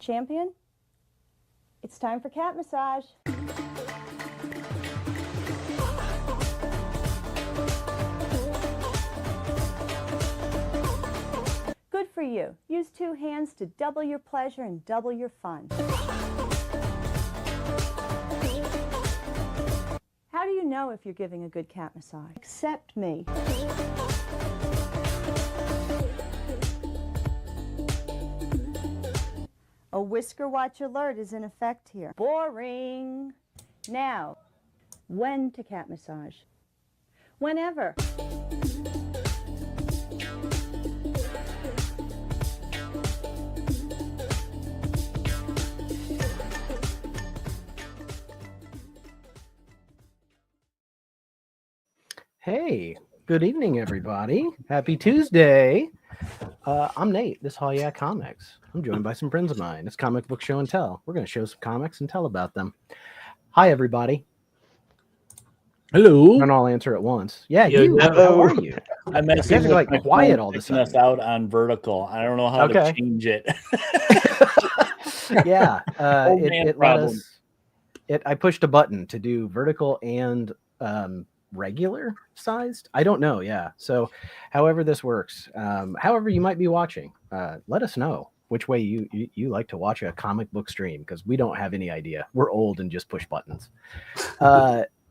Champion, it's time for cat massage. Good for you. Use 2 hands to double your pleasure and double your fun. How do you know if you're giving a good cat massage? Accept me. A whisker watch alert is in effect here. Boring. Now, when to cat massage? Whenever. Hey, good evening, everybody. Happy Tuesday. I'm Nate. This is Hall Yeah Comics. I'm joined by some friends of mine. It's Comic Book Show and Tell. We're going to show some comics and tell about them. Hi, everybody. Hello. And I'll answer at once. Yeah, Yo, you. yo. How are you? I'm You guys are like quiet all of a us sudden. out on vertical. I don't know how to change it. Yeah, Old man it let problem. us. I pushed a button to do vertical and regular sized. I don't know. Yeah. So, however this works, however you might be watching, let us know which way you like to watch a comic book stream, because we don't have any idea. We're old and just push buttons.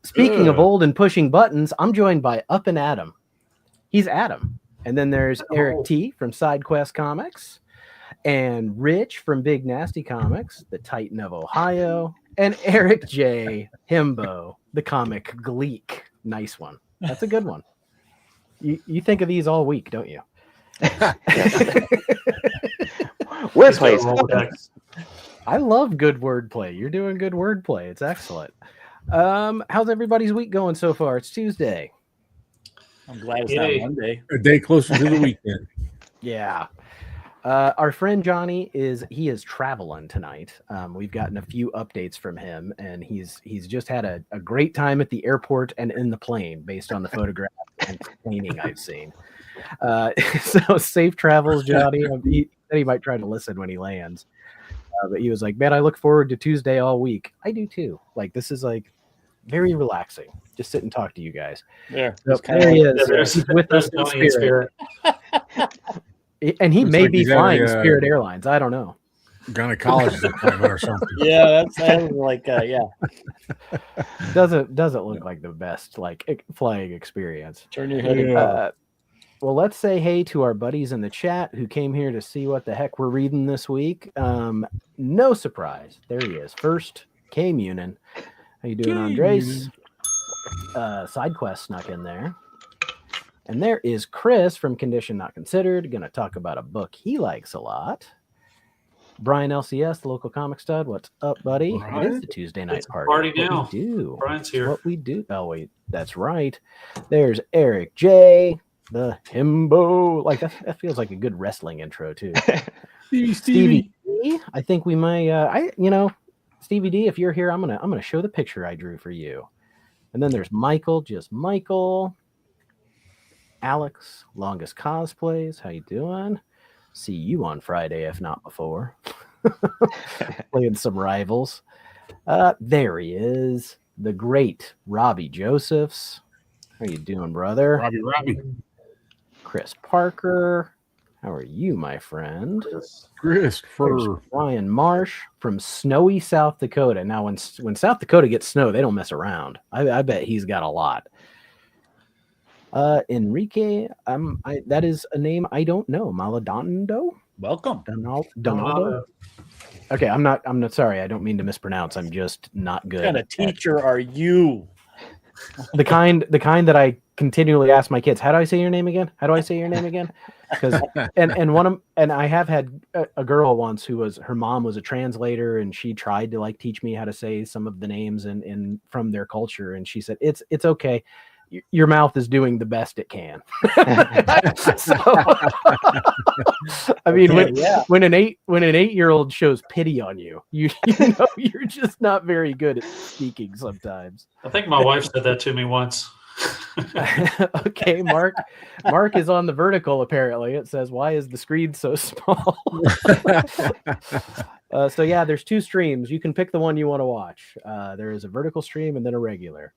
Speaking of old and pushing buttons, I'm joined by Up and Adam. He's Adam. And then there's Eric T from SideQuest Comics, and Rich from Big Nasty Comics, the Titan of Ohio, and Eric J. Himbo, the comic Gleek. Nice one. That's a good one. You think of these all week, don't you? Wordplay. I love good wordplay. You're doing good wordplay. It's excellent. How's everybody's week going so far? It's Tuesday. I'm glad it's not Monday. A day closer to the weekend. Yeah. Our friend Johnny is traveling tonight. We've gotten a few updates from him, and he's just had a great time at the airport and in the plane based on the photographs and cleaning I've seen. So safe travels, Johnny. He said he might try to listen when he lands. But he was like, man, I look forward to Tuesday all week. I do too. Like, this is like very relaxing. Just sit and talk to you guys. Yeah. So there he is. He's with us in spirit. And he Looks may like be he's flying having a- Spirit Airlines. I don't know. Gynecologist appointment or something. Yeah, that sounds like yeah. Doesn't look like the best like flying experience. Turn your head. Yeah. Well, let's say hey to our buddies in the chat who came here to see what the heck we're reading this week. No surprise. There he is. First, K Munin. How you doing, Andres? SideQuest snuck in there. And there is Chris from Condition Not Considered, going to talk about a book he likes a lot. Brian LCS, the local comic stud. What's up, buddy? Brian? It is the Tuesday night It's a party. party What now. we do. Brian's here. What we do. Oh, wait. That's right. There's Eric J., the himbo. Like, that feels like a good wrestling intro, too. Stevie D. I think we might, Stevie D, if you're here, I'm gonna show the picture I drew for you. And then there's Michael, just Michael. Alex, Longest Cosplays. How you doing? See you on Friday, if not before. Playing some rivals. There he is. The great Robbie Josephs. How you doing, brother? Robbie. Chris Parker. How are you, my friend? There's Christopher. Ryan Marsh from snowy South Dakota. Now, when South Dakota gets snow, they don't mess around. I bet he's got a lot. Enrique, that is a name I don't know. Maladando? Welcome. Donaldo? Okay, I'm not sorry. I don't mean to mispronounce. I'm just not good. What kind of teacher are you? The kind that I continually ask my kids, how do I say your name again? How do I say your name again? Because and I have had a girl once her mom was a translator, and she tried to like teach me how to say some of the names in from their culture, and she said it's okay. Your mouth is doing the best it can. So, I mean, when an 8-year-old shows pity on you, you know you're just not very good at speaking sometimes. I think my wife said that to me once. Okay, Mark. Mark is on the vertical. Apparently, it says, "Why is the screen so small?" So yeah, there's 2 streams. You can pick the one you want to watch. There is a vertical stream and then a regular.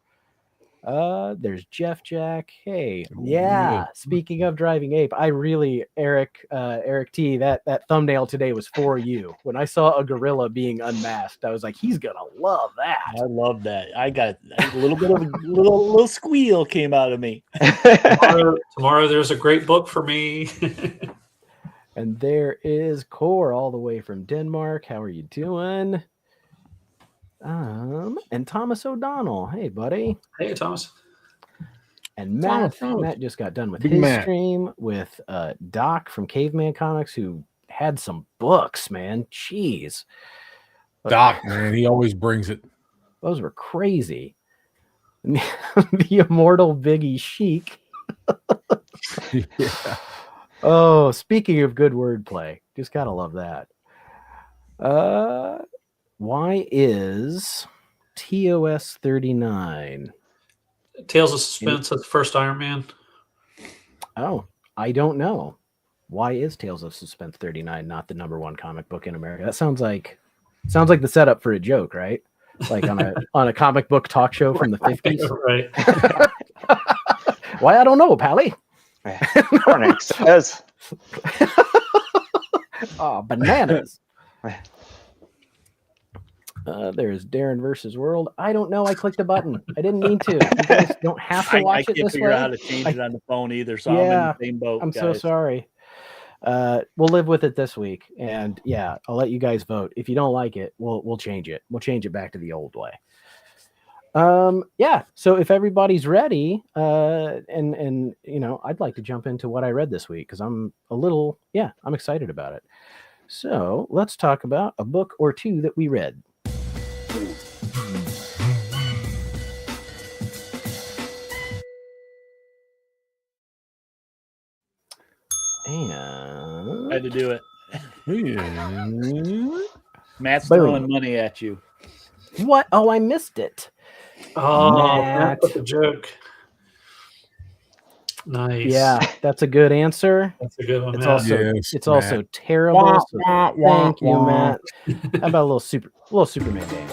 There's Jeff Jack. Hey, yeah. Speaking of Driving Ape, I really, Eric T, that thumbnail today was for you. When I saw a gorilla being unmasked, I was like, he's gonna love that. I love that. I got a little bit of a little squeal came out of me. Tomorrow there's a great book for me. And there is Core all the way from Denmark. How are you doing? And Thomas O'Donnell. Hey, buddy. Hey, Thomas. And Matt. Thomas. Matt just got done with Big his Matt. stream with Doc from Caveman Comics, who had some books, man. Jeez. Doc, man, he always brings it. Those were crazy. The immortal Biggie Chic. Yeah. Oh, speaking of good wordplay, just gotta love that. Why is TOS 39? Tales of Suspense at the first Iron Man. Oh, I don't know. Why is Tales of Suspense 39 not the #1 comic book in America? That sounds like the setup for a joke, right? Like on a comic book talk show from the 50s. Right. Why, I don't know, Pally. Cornix says. Oh, bananas. There's Darren versus World. I don't know. I clicked a button. I didn't mean to. You guys don't have to I watch it can't this figure way. out how to change it on the phone either, so I'm Yeah, in the same boat. I'm guys. so sorry. We'll live with it this week, and yeah, I'll let you guys vote. If you don't like it, we'll change it. We'll change it back to the old way. Yeah. So if everybody's ready, and you know, I'd like to jump into what I read this week because I'm excited about it. So let's talk about a book or two that we read. And Had to do it. Yeah. Matt's Boom. throwing money at you. what? Oh, I missed it. Oh, Matt. that's a joke. Nice. Yeah, that's a good answer. That's a good one, It's Matt. also Yes, it's Matt. also terrible. Wah, So wah, wah, thank you, wah. Matt. How about a little Superman game?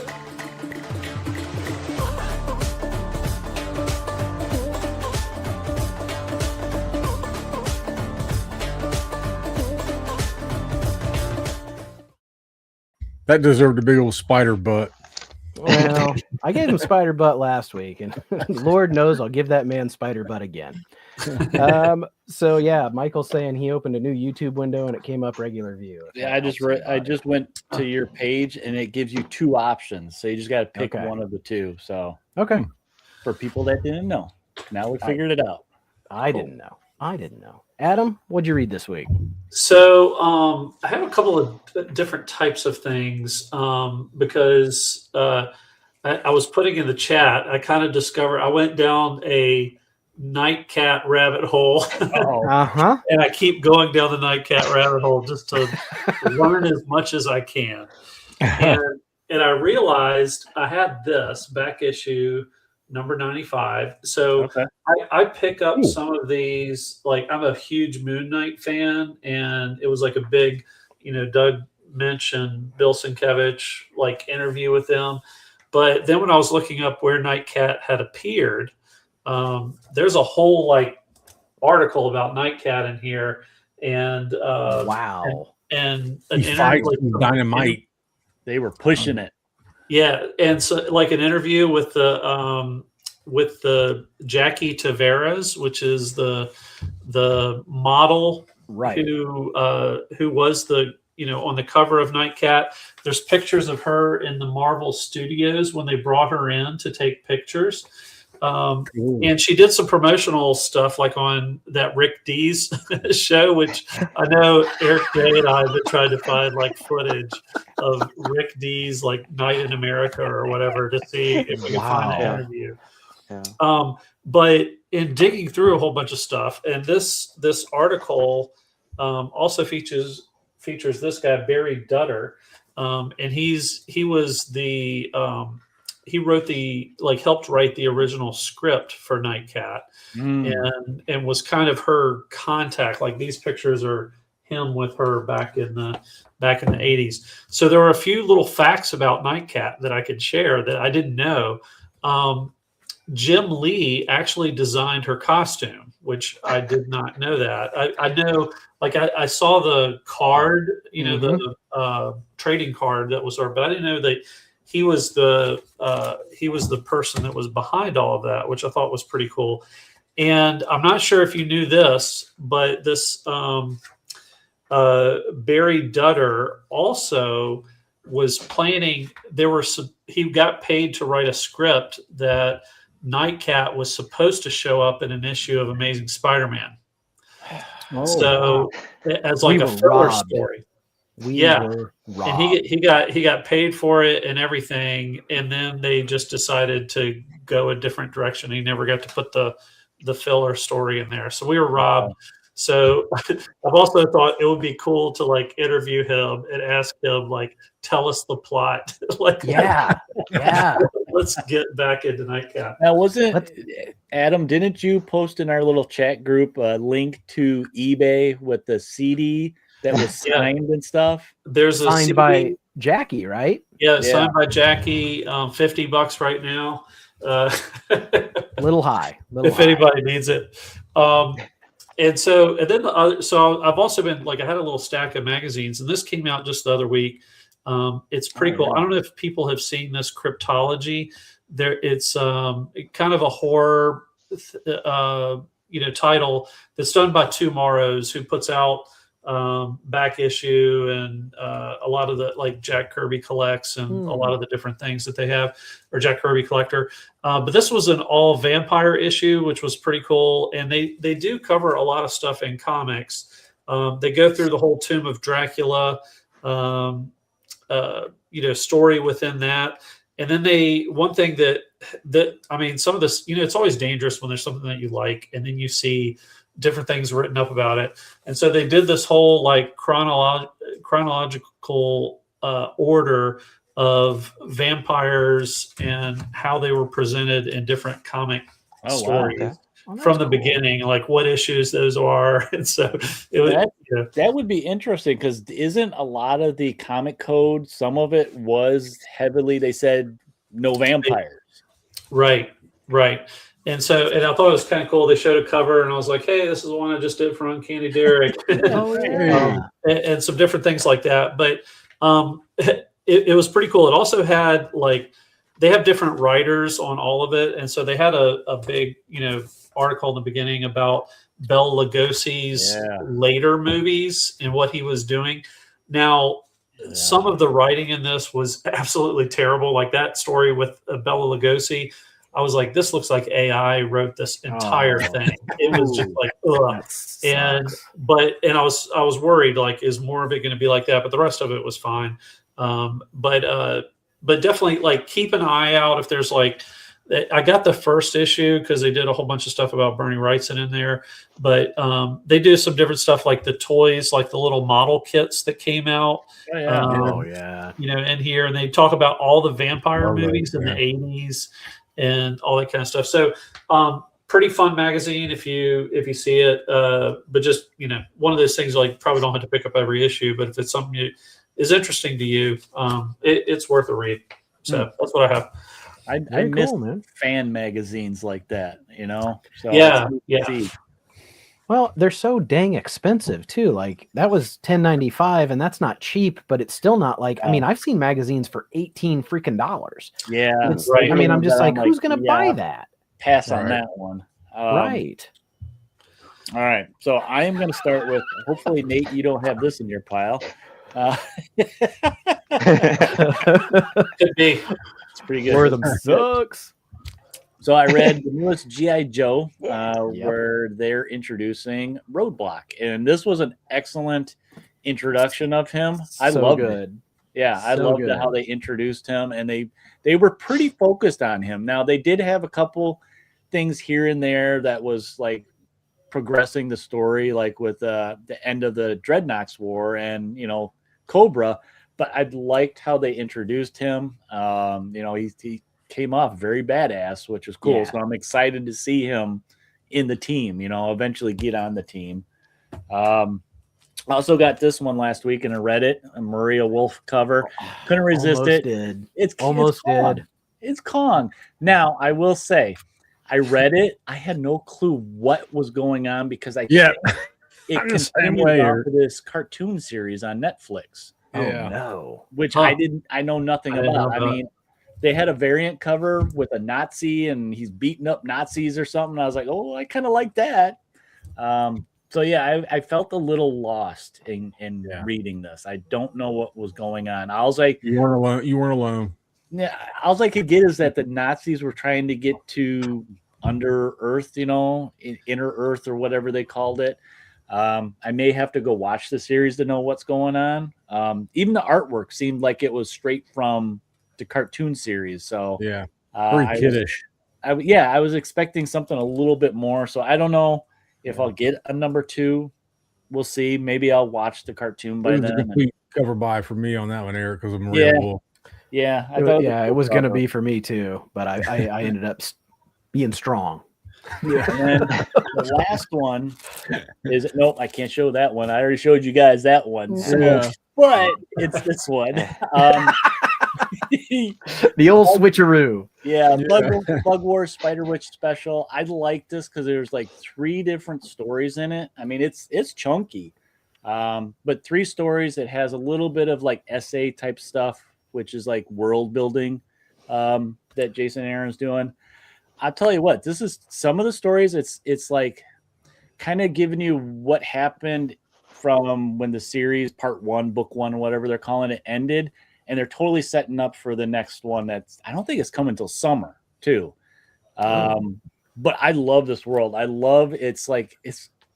That deserved a big old spider butt. Well, I gave him spider butt last week, and Lord knows I'll give that man spider butt again. So yeah, Michael's saying he opened a new YouTube window and it came up regular view. if Yeah, that I just helps I anybody. just went to your page and it gives you 2 options, so you just got to pick Okay. one of the 2. So Okay. for people that didn't know, now we figured it out. I didn't know. Adam, what'd you read this week? So I have a couple of different types of things because I was putting in the chat. I kind of discovered I went down a Nightcat rabbit hole, Oh, Uh-huh. and I keep going down the Nightcat rabbit hole just to learn as much as I can. And I realized I had this back issue number 95. So okay. I pick up Ooh. some of these, like I'm a huge Moon Knight fan, and it was like a big, Doug Minch and Bill Sienkiewicz like interview with them. But then when I was looking up where Nightcat had appeared, there's a whole like article about Nightcat in here, and Wow. and He fights with dynamite. They were pushing it. Yeah, and so like an interview with the Jackie Tavares, which is the model Right. who was the on the cover of Nightcat. There's pictures of her in the Marvel Studios when they brought her in to take pictures. And she did some promotional stuff like on that Rick Dees show, which I know Eric Day and I have been trying to find like footage of Rick Dees like Night in America or whatever to see if we can find Wow. an interview. Yeah. But in digging through a whole bunch of stuff, and this article also features this guy Barry Dutter, and he was the wrote helped write the original script for Nightcat, Mm. and was kind of her contact. Like these pictures are him with her back in the 80s. So there were a few little facts about Nightcat that I could share that I didn't know. Jim Lee actually designed her costume, which I did not know that. I know, like I saw the card, the trading card that was her, but I didn't know that he was the person that was behind all of that, which I thought was pretty cool. And I'm not sure if you knew this, but this Barry Dutter also was planning. He got paid to write a script that Nightcat was supposed to show up in an issue of Amazing Spider-Man. So as like a filler story. Were robbed. And he got paid for it and everything, and then they just decided to go a different direction. He never got to put the filler story in there. So we were robbed. So I've also thought it would be cool to like interview him and ask him, like, tell us the plot. Like, yeah. Let's get back into Nightcat. Now, Adam, didn't you post in our little chat group a link to eBay with the CD that was signed and stuff? There's a signed CD by Jackie, right? Yeah, signed by Jackie. $50 right now. Little high. If anybody needs it. And then I've also been like, I had a little stack of magazines, and this came out just the other week. It's pretty cool. Yeah. I don't know if people have seen this, Cryptology. It's kind of a horror, title that's done by Tomorrows, who puts out back issue and a lot of the, like, Jack Kirby collects and a lot of the different things that they have, or Jack Kirby collector. But this was an all vampire issue, which was pretty cool. And they do cover a lot of stuff in comics. They go through the whole Tomb of Dracula, story within that. And then one thing that I mean, some of this, it's always dangerous when there's something that you like, and then you see different things written up about it. And so they did this whole like chronological order of vampires and how they were presented in different comic stories. Okay. From the beginning, like what issues those are. And so it was, that would be interesting, because isn't a lot of the comic code, some of it was heavily, they said no vampires. Right. And so, and I thought it was kind of cool. They showed a cover, and I was like, hey, this is the one I just did for Uncanny Derek. And some different things like that. But it was pretty cool. It also had, like, they have different writers on all of it. And so they had a big, article in the beginning about Bela Lugosi's later movies and what he was doing. Now, some of the writing in this was absolutely terrible. Like that story with Bela Lugosi, I was like, this looks like AI wrote this entire thing. It was just like, ugh. And I was worried, like, is more of it going to be like that? But the rest of it was fine. But definitely, like, keep an eye out if there's, like, I got the first issue because they did a whole bunch of stuff about Bernie Wrightson in there, but they do some different stuff, like the toys, like the little model kits that came out. In here, and they talk about all the vampire movies in the 80s and all that kind of stuff. So pretty fun magazine if you see it, but just one of those things, like, probably don't have to pick up every issue, but if it's something is interesting to you, it's worth a read. So that's what I have. I miss fan magazines like that, So yeah. Well, they're so dang expensive too. Like, that was $10.95, and that's not cheap, but it's still not like, I mean, I've seen magazines for $18 freaking dollars. Yeah, right. I mean, I'm just like, who's going to buy that? Pass on that one. Right. All right. So I am going to start with, hopefully, Nate, you don't have this in your pile. Could be. It's pretty good. Rhythm sucks. So I read the newest G.I. Joe, where they're introducing Roadblock, and this was an excellent introduction of him. I loved it. Yeah, I loved how they introduced him, and they were pretty focused on him. Now, they did have a couple things here and there that was like progressing the story, like with the end of the Dreadnoks War and Cobra. But I liked how they introduced him. He came off very badass, which was cool. Yeah. So I'm excited to see him in the team, eventually get on the team. I also got this one last week and I read it, a Maria Wolf cover. Couldn't resist it. Did. It's Almost Kong. did. It's Kong. Now, I will say, I read it. I had no clue what was going on because it I'm the same continued way, off Eric. of this cartoon series on Netflix, Yeah. Oh no. which Huh. I know nothing I didn't about. know I that. mean, they had a variant cover with a Nazi and he's beating up Nazis or something. I was like, oh, I kind of like that. So yeah, I felt a little lost in reading this. I don't know what was going on. I was like, You weren't alone. You weren't alone. yeah, all I could get is that the Nazis were trying to get to under Earth, inner Earth or whatever they called it. I may have to go watch the series to know what's going on. Even the artwork seemed like it was straight from the cartoon series. So Yeah. I Pretty kiddish. I was expecting something a little bit more. So I don't know if I'll get a number 2. We'll see. Maybe I'll watch the cartoon by It was a then. complete cover by for me on that one, Eric, because of Maria Yeah. Wolf. Yeah, I thought It was going to cover. be for me too, but I ended up being strong. Yeah. And then the last one is nope, I can't show that one. I already showed you guys that one. So, Yeah. but it's this one. The old switcheroo. Yeah, Bug Wars Spider Witch special. I like this because there's like 3 different stories in it. I mean, it's chunky, but 3 stories. It has a little bit of like essay type stuff, which is like world building that Jason Aaron's doing. I'll tell you what, this is some of the stories. It's like kind of giving you what happened from when the series part 1, book 1, whatever they're calling it, ended. And they're totally setting up for the next one. I don't think it's coming until summer too. But I love this world. I love it's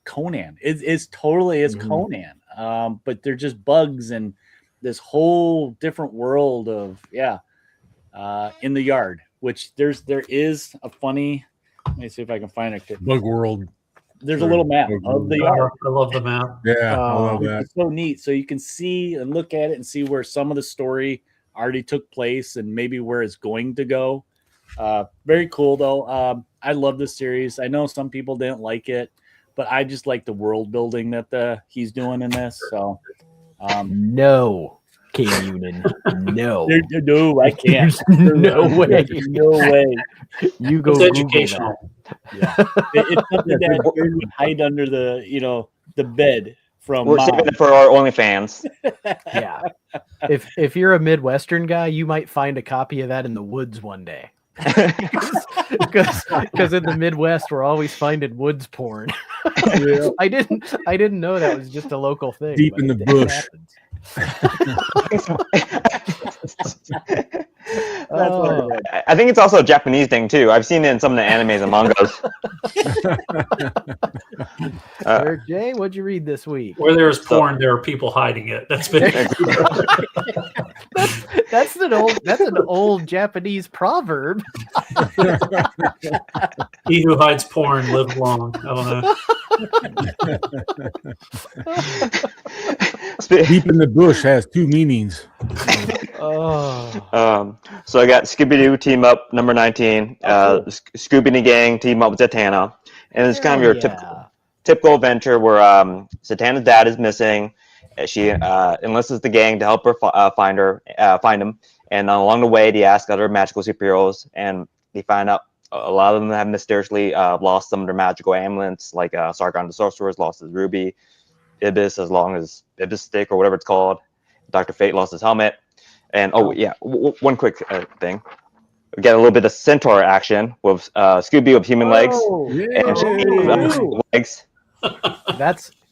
Conan. It's Conan. But they're just bugs and this whole different world of in the yard. Which there is a funny. Let me see if I can find it. Bug World. There's a little map of the yard. I love the map. Yeah, I love Which that. is so neat. So you can see and look at it and see where some of the story already took place and maybe where it's going to go. Very cool though. I love this series. I know some people didn't like it, but I just like the world building that he's doing in this. So No, King Unan. No. no, I can't. There's no way. No way. You go It's Google educational. It's something that you would hide under the bed from We're mom. saving it for our OnlyFans. that. Yeah. If you're a Midwestern guy, you might find a copy of that in the woods one day. Because in the Midwest we're always finding woods porn. Yeah. I didn't know that was just a local thing. Deep but in the it bush. happens. That's what I read. I think it's also a Japanese thing too. I've seen it in some of the animes and mangas. Eric J, what'd you read this week? Where there is porn, there are people hiding it. That's been That's an old Japanese proverb. he who hides porn lives long. I don't know. Deep in the bush has 2 meanings. Oh, So I got Scooby-Doo team up number 19. Scooby and the gang team up with Zatanna, and it's kind of your typical adventure where Zatanna's dad is missing. She enlists the gang to help her find him, and along the way they ask other magical superheroes, and they find out a lot of them have mysteriously lost some of their magical amulets, like Sargon the Sorcerer's lost his ruby, Ibis Ibis stick or whatever it's called. Dr. Fate lost his helmet, and one quick thing. We get a little bit of Centaur action with Scooby with human legs and Shaggy with legs.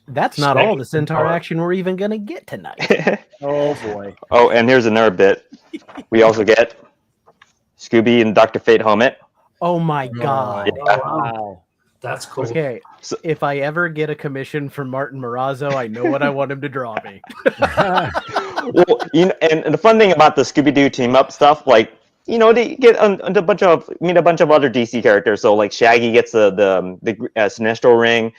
That's not all the Centaur action we're even gonna get tonight. Oh boy. Oh, and here's another bit. We also get Scooby and Dr. Fate helmet. Oh my god. Yeah. Wow. That's cool. Okay, So- if I ever get a commission from Martin Morazzo, I know what I want him to draw me. Well, and the fun thing about the Scooby-Doo team up stuff, like, they get a bunch of other DC characters. So like Shaggy gets the Sinestro ring.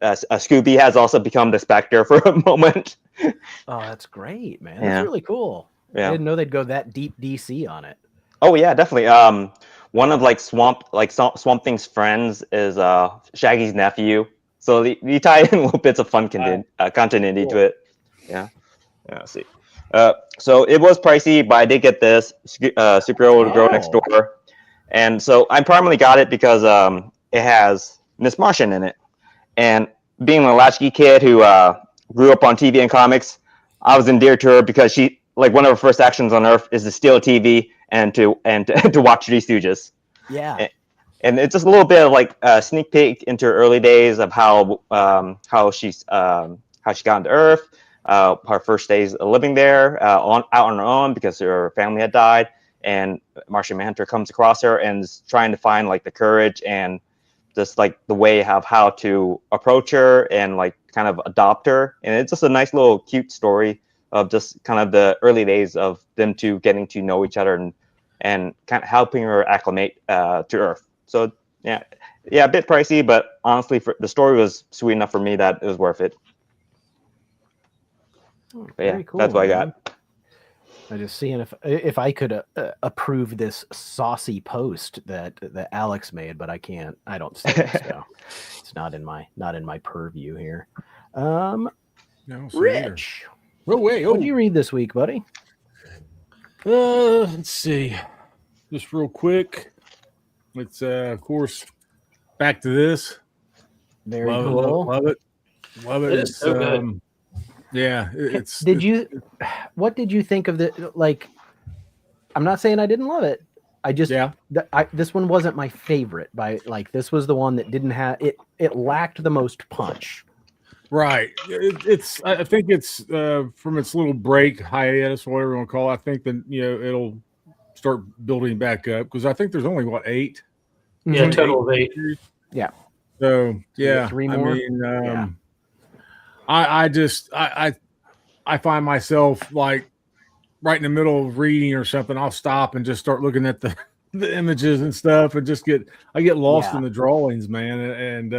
Scooby has also become the Spectre for a moment. Oh, that's great, man. That's Yeah. really cool. I Yeah. didn't know they'd go that deep DC on it. Oh yeah, definitely. One of Swamp Thing's friends is Shaggy's nephew, so you tie in little bits of fun content into it. Yeah. Let's see. So it was pricey, but I did get this Superhero Girl Next Door, and so I primarily got it because it has Miss Martian in it, and being a latchkey kid who grew up on TV and comics, I was endeared to her because she one of her first actions on Earth is to steal a TV and to watch Three Stooges. Yeah. And it's just a little bit of a sneak peek into her early days of how she got into Earth, her first days living there out on her own because her family had died, and Martian Manhunter comes across her and is trying to find the courage and just the way of how to approach her and kind of adopt her. And it's just a nice little cute story of just kind of the early days of them two getting to know each other and kind of helping her acclimate to Earth. So yeah, a bit pricey, but honestly, the story was sweet enough for me that it was worth it. But yeah, cool, that's what I got. I'm just seeing if I could approve this saucy post that Alex made, but I can't. I don't see it, so it's not in my purview here. Rich, what did you read this week, buddy? Let's see. Just real quick. It's of course back to this. Very cool. Love it. It's so good. Yeah, what did you think of the I'm not saying I didn't love it. I just this one wasn't my favorite this was the one that didn't have it lacked the most punch. Right. I think it's from its little break, hiatus, whatever you want to call it. I think that it'll start building back up because I think there's only 8. Yeah, total of 8. Yeah. So yeah, 3 more. I mean, I find myself right in the middle of reading or something. I'll stop and just start looking at the images and stuff, and I get lost in the drawings, man, and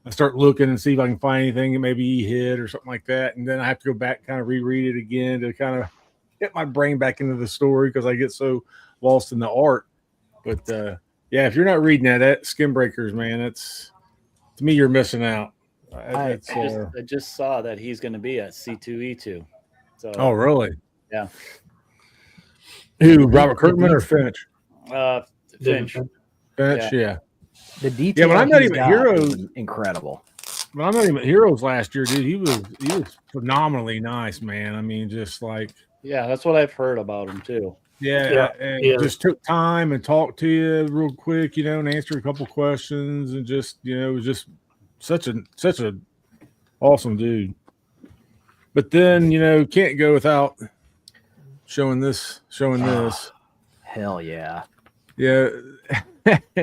I start looking and see if I can find anything that maybe he hid or something like that, and then I have to go back and kind of reread it again to kind of get my brain back into the story because I get so lost in the art. But yeah, if you're not reading that Skin Breakers, man, to me you're missing out. I just saw that he's going to be at C2E2. So, oh, really? Yeah. Who, Robert Kirkman or Finch? Finch. Finch, yeah. The detail. Yeah, but I'm not even Heroes. Incredible. But I'm not even Heroes last year, dude. He was phenomenally nice, man. I mean, just yeah, that's what I've heard about him too. Yeah, and just took time and talked to you real quick, and answered a couple questions, and just it was just such a awesome dude. But then can't go without showing this. Hell yeah. Yeah.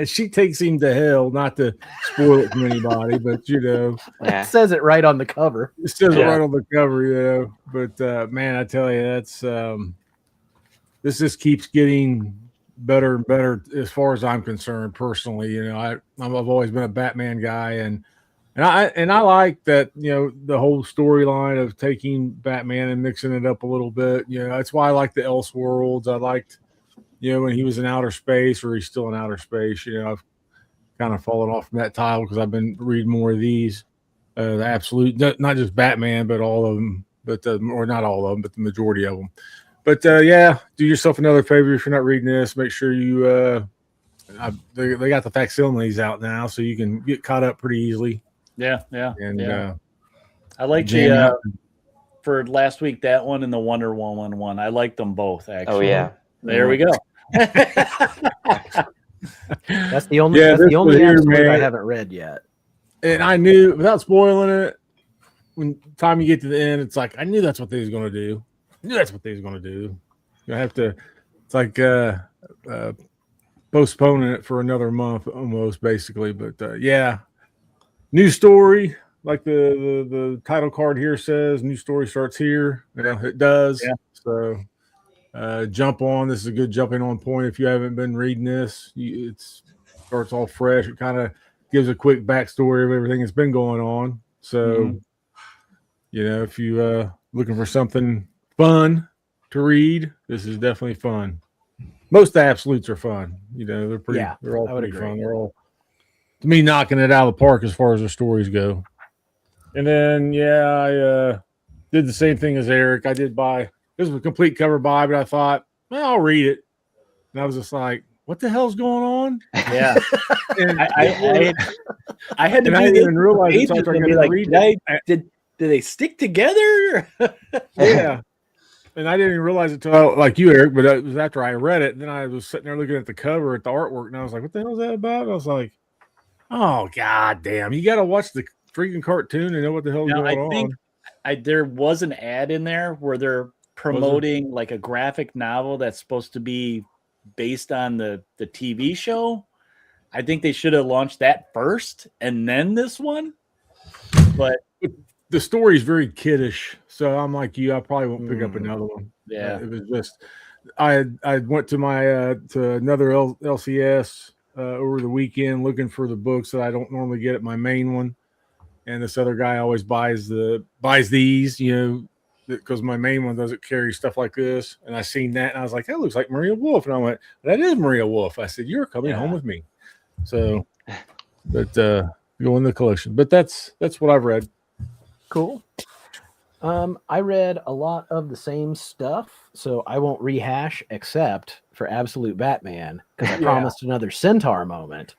She takes him to hell, not to spoil it from anybody, but it says it right on the cover. It says it right on the cover, But man, I tell you, that's this just keeps getting better and better as far as I'm concerned. Personally, I've always been a Batman guy, and I like that, the whole storyline of taking Batman and mixing it up a little bit. That's why I like the Elseworlds. I liked, when he was in outer space, or he's still in outer space. I've kind of fallen off from that title because I've been reading more of these. The absolute, not just Batman, but all of them, or not all of them, but the majority of them. But yeah, do yourself another favor if you're not reading this. Make sure you they got the facsimiles out now, so you can get caught up pretty easily. Yeah. And I like for last week, that one and the Wonder Woman one. I liked them both, actually. Oh yeah. There we go. That's the only episode I haven't read yet. And I knew, without spoiling it, when time you get to the end, it's I knew that's what they was going to do. You have to, it's like postponing it for another month almost, basically. But yeah, new story, like the title card here says, new story starts here. It does. Yeah. So jump on. This is a good jumping on point if you haven't been reading this. It starts all fresh. It kind of gives a quick backstory of everything that's been going on. So, if you looking for something fun to read, this is definitely fun. most of the absolutes are fun. You know, they're pretty. Yeah, they're all I would pretty agree. fun. They're all, to me, knocking it out of the park as far as the stories go. And then I did the same thing as Eric. I did buy. This was a complete cover buy, but I thought, well, I'll read it. And I was just like, what the hell's going on? Yeah. And I had to I didn't even realize it until I be got like, read did they stick together? Yeah. And I didn't even realize it until, like you, Eric, but it was after I read it. And then I was sitting there looking at the cover, at the artwork, and I was like, what the hell is that about? And I was like, oh, god damn. You got to watch the freaking cartoon and know what the hell's going on. Think there was an ad in there where they're promoting like a graphic novel that's supposed to be based on the TV show. I think they should have launched that first and then this one. But the story is very kiddish, so I'm like you. I probably won't pick up another one. Yeah, it was just I went to my to another LCS over the weekend looking for the books that I don't normally get at my main one, and this other guy always buys these, you know, because my main one doesn't carry stuff like this. And I seen that, and I was like, that looks like Maria Wolf, and I went, that is Maria Wolf. I said, you're coming home with me. So, but go in the collection. But that's what I've read. Cool. I read a lot of the same stuff, so I won't rehash except for Absolute Batman, because I promised another centaur moment.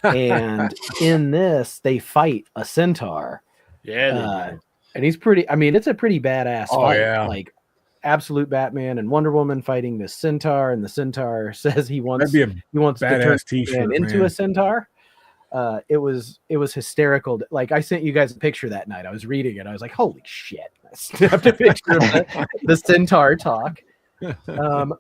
And in this, they fight a centaur. Yeah. And he's pretty, I mean, it's a pretty badass fight. Yeah. Like Absolute Batman and Wonder Woman fighting this centaur, and the centaur says he wants to turn t-shirt into a centaur. It was hysterical. Like, I sent you guys a picture that night. I was reading it. I was like, holy shit. I snapped a picture of the centaur talk.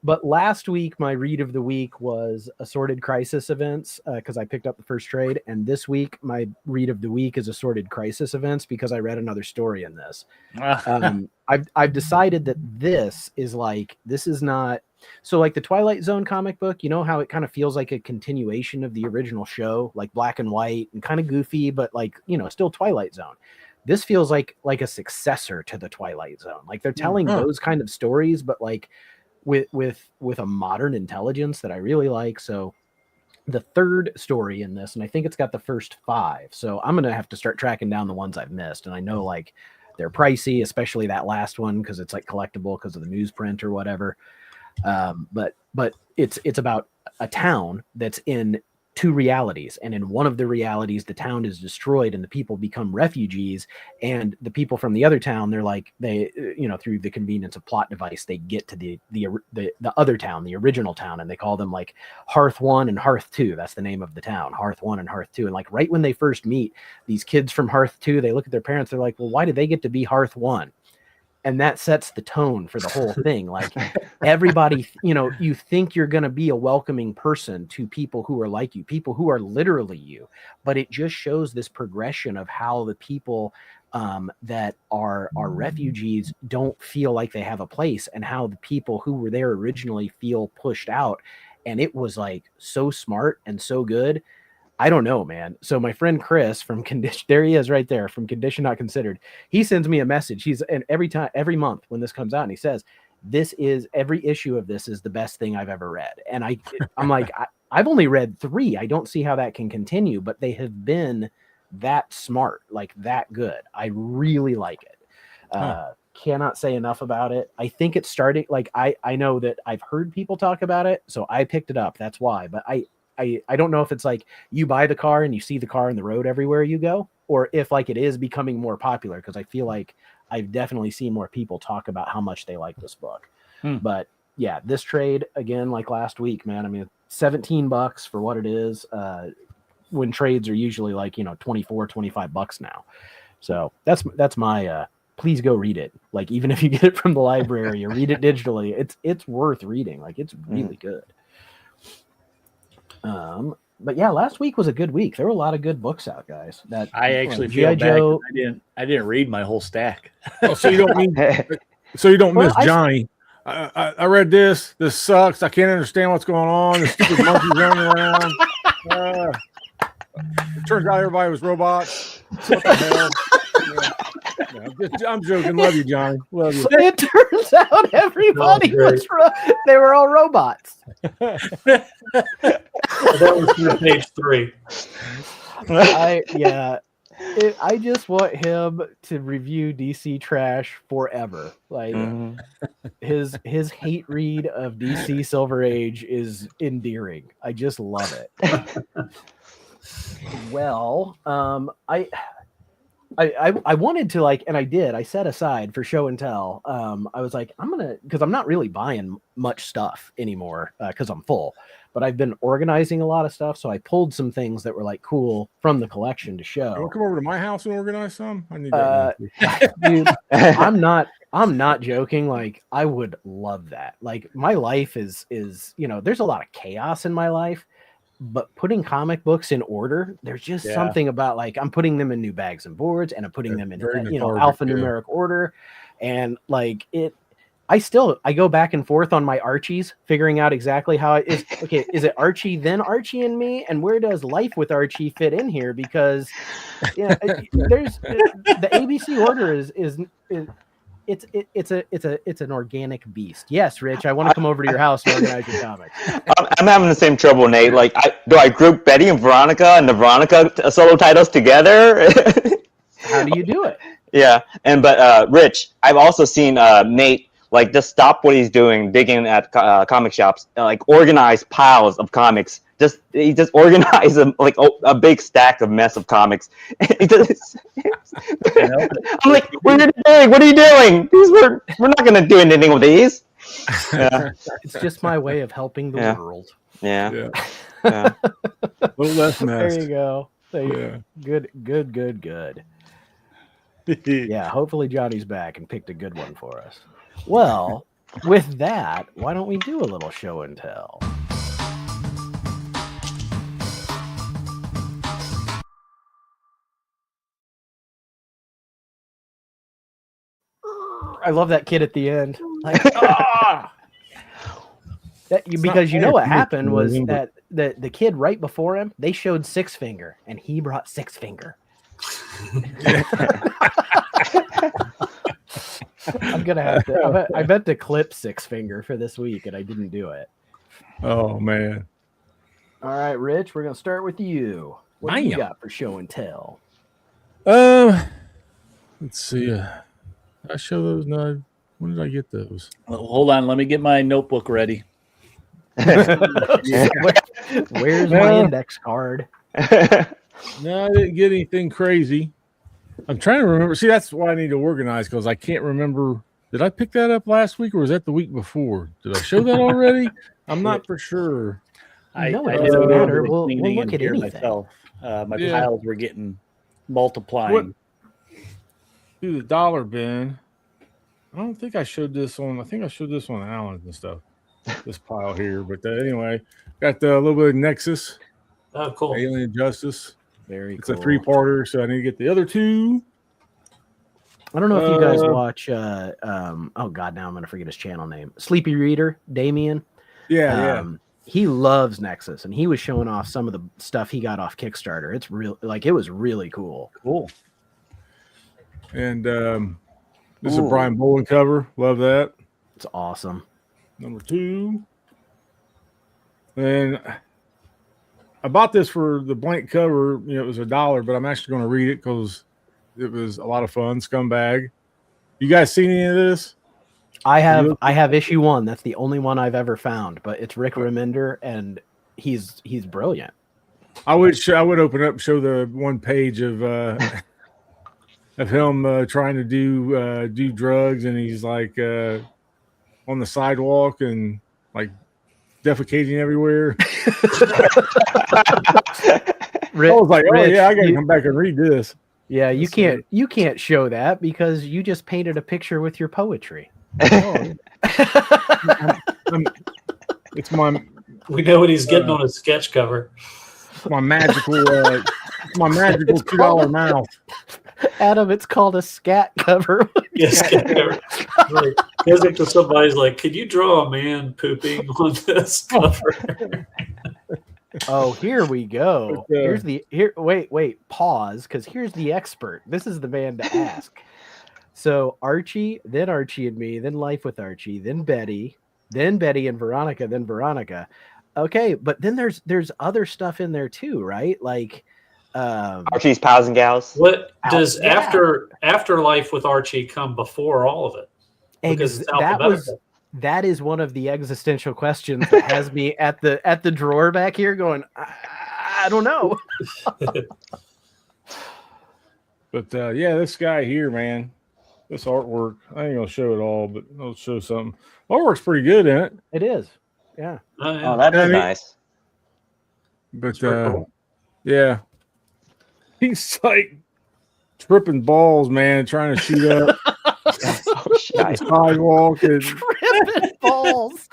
But last week, my read of the week was Assorted Crisis Events, because I picked up the first trade. And this week, my read of the week is Assorted Crisis Events, because I read another story in this. I've decided that this is not. So like the Twilight Zone comic book, you know how it kind of feels like a continuation of the original show, like black and white and kind of goofy, but like, you know, still Twilight Zone. This feels like a successor to the Twilight Zone. Like they're telling those kind of stories, but like with a modern intelligence that I really like. So the third story in this, and I think it's got the first 5. So I'm going to have to start tracking down the ones I've missed. And I know like they're pricey, especially that last one, because it's like collectible because of the newsprint or whatever. But it's about a town that's in 2 realities, and in one of the realities the town is destroyed and the people become refugees, and the people from the other town, they you know, through the convenience of plot device, they get to the other town, the original town, and they call them like Hearth 1 and Hearth 2. That's the name of the town, Hearth 1 and Hearth 2. And like right when they first meet these kids from Hearth 2, they look at their parents, they're like, well, why did they get to be Hearth 1? And that sets the tone for the whole thing. Like everybody, you know, you think you're going to be a welcoming person to people who are like you, people who are literally you, but it just shows this progression of how the people that are refugees don't feel like they have a place, and how the people who were there originally feel pushed out. And it was like so smart and so good. I don't know, man. So my friend Chris from Condition, there he is right there, from Condition Not Considered. He sends me a message. And every month when this comes out, and he says, every issue of this is the best thing I've ever read. And I'm like, I've only read 3. I don't see how that can continue, but they have been that smart, like that good. I really like it. Cannot say enough about it. I think it's starting, like, I know that I've heard people talk about it, so I picked it up. That's why. But I don't know if it's like you buy the car and you see the car in the road everywhere you go, or if like it is becoming more popular, because I feel like I've definitely seen more people talk about how much they like this book. But yeah, this trade, again, like last week, man, I mean, $17 for what it is, when trades are usually like, you know, $24-25 now. So that's my please go read it. Like, even if you get it from the library or read it digitally, it's worth reading. Like, it's really good. But yeah, last week was a good week. There were a lot of good books out, guys. That I actually feel bad. I didn't read my whole stack. So you don't miss Johnny. I read this. This sucks. I can't understand what's going on. The stupid monkeys running around. It turns out everybody was robots. What the hell? I'm joking. Love you, Johnny. Love you. It turns out everybody was they were all robots. That was through page 3. I just want him to review DC trash forever. Like his hate read of DC Silver Age is endearing. I just love it. Well, I wanted to and I did. I set aside for show and tell. I was like, because I'm not really buying much stuff anymore because I'm full. But I've been organizing a lot of stuff, so I pulled some things that were cool from the collection to show. You want to come over to my house and organize some? I need that. Dude, I'm not joking. I would love that. My life is there's a lot of chaos in my life, but putting comic books in order, there's just something about I'm putting them in new bags and boards, and I'm putting them in alphanumeric order, and I go back and forth on my Archies, figuring out exactly how it is. Okay, is it Archie, then Archie and me? And where does Life with Archie fit in here? Because there's the ABC order it's an organic beast. Yes, Rich, I want to come over to your house and organize your comics. I'm having the same trouble, Nate. Do I group Betty and Veronica and the Veronica solo titles together? How do you do it? Yeah, but Rich, I've also seen Nate just stop what he's doing, digging at comic shops, organize piles of comics. He just organize them a big stack of mess of comics. I'm like, what are you doing? We're not gonna do anything with these. Yeah. It's just my way of helping the world. Yeah. A little less mess. There you go. Good. Yeah, hopefully Johnny's back and picked a good one for us. Well, with that, why don't we do a little show and tell? I love that kid at the end. Because what happened was that the kid right before him, they showed Six Finger, and he brought Six Finger. I'm gonna have to. I meant to clip Six Finger for this week, and I didn't do it. Oh man! All right, Rich, we're gonna start with you. What do you got for show and tell? Let's see. I show those. No, when did I get those? Hold on, let me get my notebook ready. Where's my index card? No, I didn't get anything crazy. I'm trying to remember. See, that's why I need to organize, because I can't remember. Did I pick that up last week, or was that the week before? Did I show that already? I'm not for sure. I didn't matter. We'll look at anything. Myself. My piles were getting multiplying. Through the dollar bin. I don't think I showed this on. I think I showed this on Allen's and stuff. This pile here, but anyway, got a little bit of Nexus. Oh, cool. Alien Justice. Very it's cool. It's a 3-parter, so I need to get the other 2. I don't know if you guys watch. Oh God, now I'm gonna forget his channel name. Sleepy Reader, Damien. Yeah. He loves Nexus, and he was showing off some of the stuff he got off Kickstarter. It's real, it was really cool. Cool. And this is a Brian Boland cover. Love that. It's awesome. Number 2. And I bought this for the blank cover. It was $1, but I'm actually going to read it because it was a lot of fun. Scumbag. You guys seen any of this? I have issue 1. That's the only one I've ever found, but it's Rick Remender, and he's brilliant. I would open up and show the one page of him trying to do drugs, and he's on the sidewalk and defecating everywhere. I was like, Rich, I gotta come back and read this. Yeah, you can't show that because you just painted a picture with your poetry. It's we know what he's getting on his sketch cover. My magical $2 mouth. Adam, it's called a scat cover. Yes, scat cover. Right. To somebody's like, "Can you draw a man pooping on this cover?" Oh, here we go. Wait, pause, because here's the expert. This is the man to ask. So Archie and me, then Life with Archie, then Betty and Veronica, then Veronica. Okay, but then there's other stuff in there too, right? Like Archie's Pals and Gals. What does Afterlife with Archie come before all of it? Because it's alphabetical. That is one of the existential questions that has me at the drawer back here going, I don't know. But this guy here, man, this artwork, I ain't gonna show it all, but I'll show something. Artwork's pretty good in it. It is. Yeah. Oh, that is nice. But cool. yeah. He's like tripping balls, man, trying to shoot up. Oh, shit. Sidewalk and Tripping balls.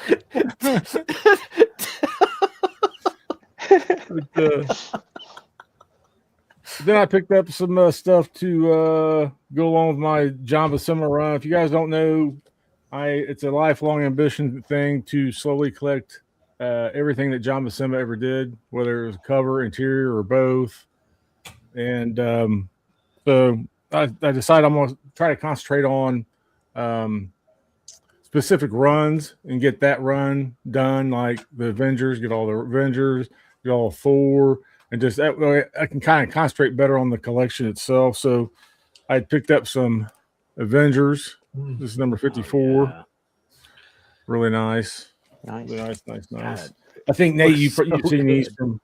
But, then I picked up some stuff to go along with my John Buscema run. If you guys don't know, it's a lifelong ambition thing to slowly collect everything that John Buscema ever did, whether it was cover, interior, or both. And so I decided I'm going to try to concentrate on specific runs and get that run done, like the Avengers, get all the Avengers, get all 4. And just that way I can kind of concentrate better on the collection itself. So I picked up some Avengers. This is number 54. Oh, yeah. Really nice. Nice. Really nice. God, I think, Nate, you've seen these from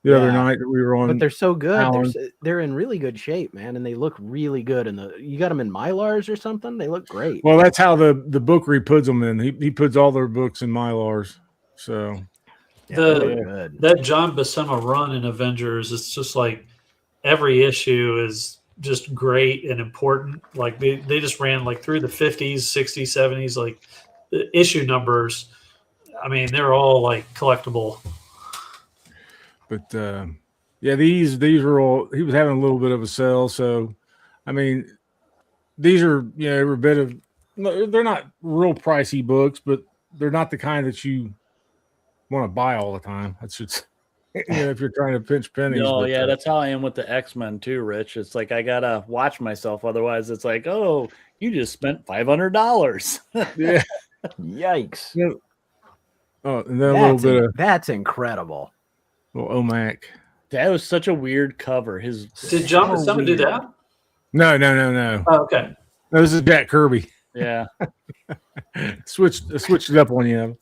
the other night that we were on. but they're so good. They're in really good shape, man, and they look really good. And you got them in Mylars or something? They look great. Well, that's how the bookery puts them in. He puts all their books in Mylars. So That John Buscema run in Avengers, it's just like every issue is just great and important. Like they just ran like through the 50s, 60s, 70s, like the issue numbers. I mean, they're all like collectible. But these were all, he was having a little bit of a sale. So, I mean, these are, every bit of, they're not real pricey books, but they're not the kind that you want to buy all the time. That's just, if you're trying to pinch pennies. No, that's how I am with the X-Men too, Rich. It's like I gotta watch myself, otherwise it's like, oh, you just spent $500. Yeah. Yikes. Yeah. Oh, and then a little bit of that's incredible. little OMAC. That was such a weird cover. Did John Buscema do that? No. Oh, okay. No, this is Jack Kirby. Yeah. Switched it up on you.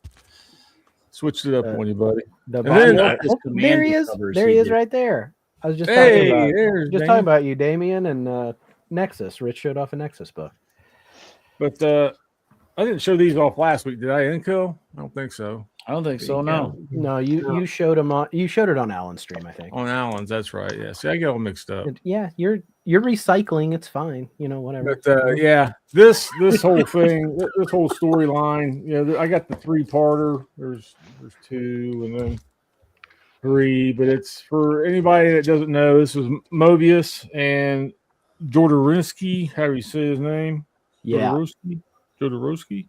Switched it up on you, buddy. There he is. There he is, right there. I was just talking about you, Damien, and Nexus. Rich showed off a Nexus book. But I didn't show these off last week, did I, Inco? I don't think so. I don't think so. No. You showed them on. You showed it on Alan's stream, I think. On Alan's, that's right. Yeah. See, I get all mixed up. Yeah, you're recycling. It's fine. Whatever. But this whole thing, this whole storyline. I got the 3-parter. There's 2 and then 3, but it's for anybody that doesn't know. This was Mobius and Jodorowsky. How do you say his name? Yeah. Jodorowsky.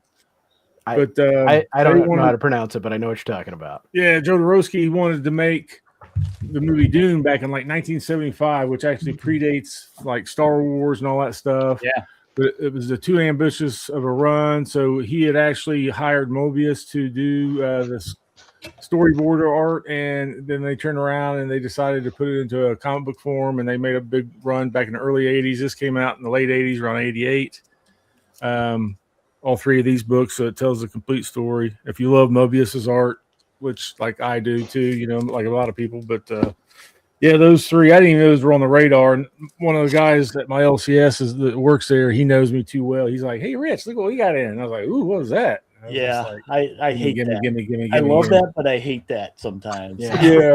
I don't know how to pronounce it, but I know what you're talking about. Yeah, Jodorowsky wanted to make the movie Dune back in like 1975, which actually predates like Star Wars and all that stuff. Yeah. But it was too ambitious of a run, so he had actually hired Mobius to do this storyboard art, and then they turned around and they decided to put it into a comic book form, and they made a big run back in the early 80s. This came out in the late 80s, around 88. All 3 of these books, so it tells the complete story. If you love Mobius's art, which like I do too, like a lot of people, but those 3, I didn't even know those were on the radar. And one of the guys at my LCS that works there, he knows me too well. He's like, "Hey, Rich, look what we got in." And I was like, "Ooh, what was that?" Yeah, like, I hate that. Gimme. I love that, but I hate that sometimes. Yeah.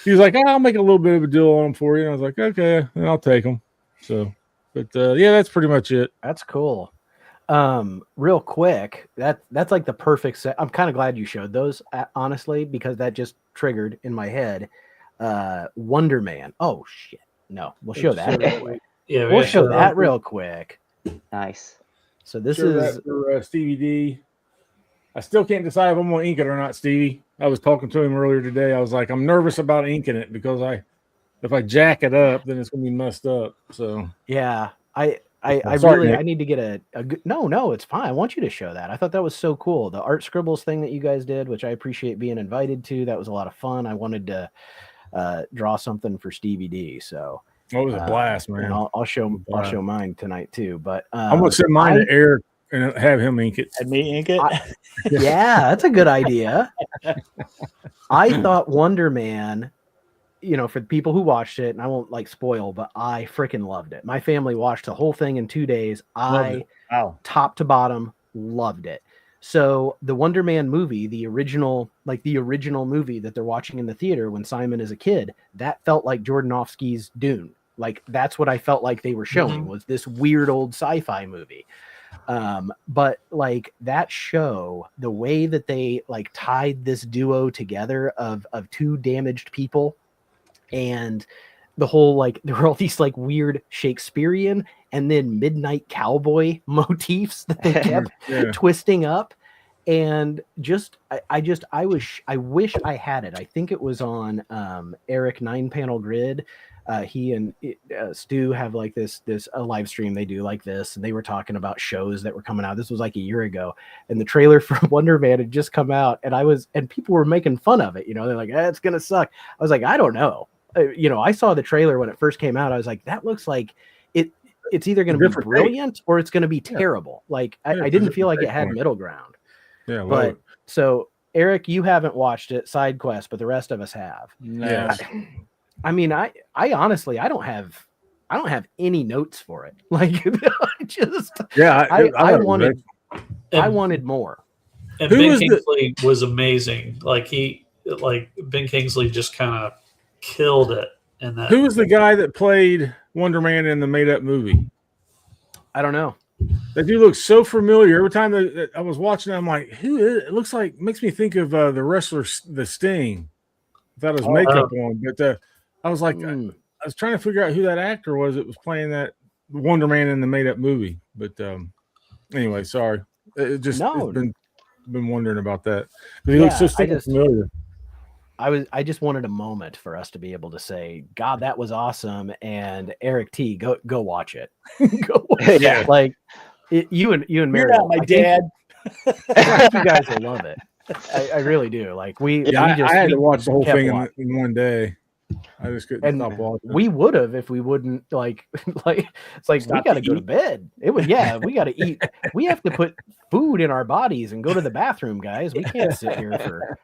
He was like, "I'll make a little bit of a deal on them for you." And I was like, "Okay, then I'll take them." So, but that's pretty much it. That's cool. Real quick, that's like the perfect set. I'm kind of glad you showed those, honestly, because that just triggered in my head. Wonder Man. Oh shit! No, we'll show that real quick. Yeah, we'll show that real quick. Nice. So this is for Stevie D. I still can't decide if I'm going to ink it or not, Stevie. I was talking to him earlier today. I was like, I'm nervous about inking it because if I jack it up, then it's going to be messed up. So yeah, I Sorry, really Nick. I need to get a good, no, it's fine. I want you to show that. I thought that was so cool. The art scribbles thing that you guys did, which I appreciate being invited to. That was a lot of fun. I wanted to draw something for Stevie D. So It was a blast, man. and I'll show mine tonight too. But I'm gonna send mine to Eric and have him ink it. And me ink it. Yeah, that's a good idea. I thought Wonder Man, for the people who watched it, and I won't like spoil, but I freaking loved it. My family watched the whole thing in 2 days. Top to bottom, loved it. So the Wonder Man movie, the original movie that they're watching in the theater when Simon is a kid, that felt like Jodorowsky's Dune. Like that's what I felt like they were showing was this weird old sci-fi movie. But like that show, the way that they like tied this duo together of two damaged people, and the whole like there were all these like weird Shakespearean and then midnight cowboy motifs that they kept twisting up. And I wish I had it. I think it was on Eric 9-Panel Grid. He and Stu have like this a live stream they do like this, and they were talking about shows that were coming out. This was like a year ago, and the trailer for Wonder Man had just come out, and people were making fun of it. They're like, it's gonna suck. I was like, I don't know. I saw the trailer when it first came out. I was like, that looks like it's either going to be brilliant or it's going to be terrible. Like I didn't feel like it had middle ground. Yeah, but so Eric, you haven't watched it, Side Quest, but the rest of us have. No. I mean, I honestly, I don't have any notes for it. Like I wanted more. And Ben Kingsley was amazing. Ben Kingsley just kind of killed it in that. Who was the guy that played Wonder Man in the made-up movie? I don't know. That dude looks so familiar. Every time that I was watching it, I'm like, who is it? It looks like, makes me think of the wrestler, The Sting. Without his makeup on. But I was like, I was trying to figure out who that actor was that was playing that Wonder Man in the made-up movie. But anyway, sorry. It's been wondering about that. He looks so familiar. I just wanted a moment for us to be able to say, God, that was awesome. And Eric T, go watch it. Go watch it. Like you and Mary. You're not my dad. You guys will love it. I really do. Like I had to watch the whole thing in one day. I just couldn't stop watching. We would have if we wouldn't like it's like we got to go to bed. We got to eat. We have to put food in our bodies and go to the bathroom, guys. We can't sit here for.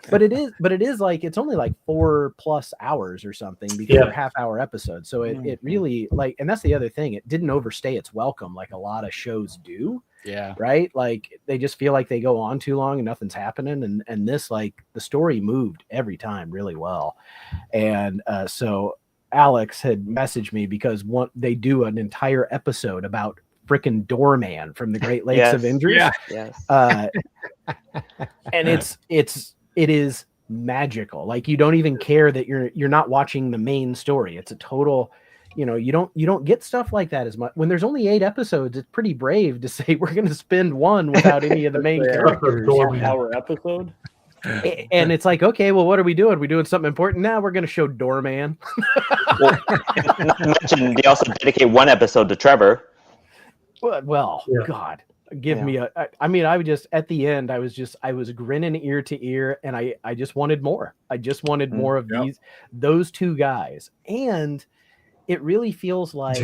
But it is like it's only like 4+ hours or something because they're half-hour episodes. So it really like, and that's the other thing. It didn't overstay its welcome like a lot of shows do. Yeah. Right. Like they just feel like they go on too long and nothing's happening. And this, like the story moved every time really well. And so Alex had messaged me because they do an entire episode about frickin' Doorman from the Great Lakes Avengers. Yeah. Yes. And it is magical. Like you don't even care that you're not watching the main story. It's a total. You don't get stuff like that as much when there's only 8 episodes. It's pretty brave to say we're going to spend one without any of the main characters. Our episode, and it's like, okay, well, what are we doing? We doing something important now? We're going to show Doorman. Well, not to mention they also dedicate one episode to Trevor. Well, God, give me a. I mean, I would just at the end, I was grinning ear to ear, and I just wanted more. I just wanted more of those two guys, and. It really feels like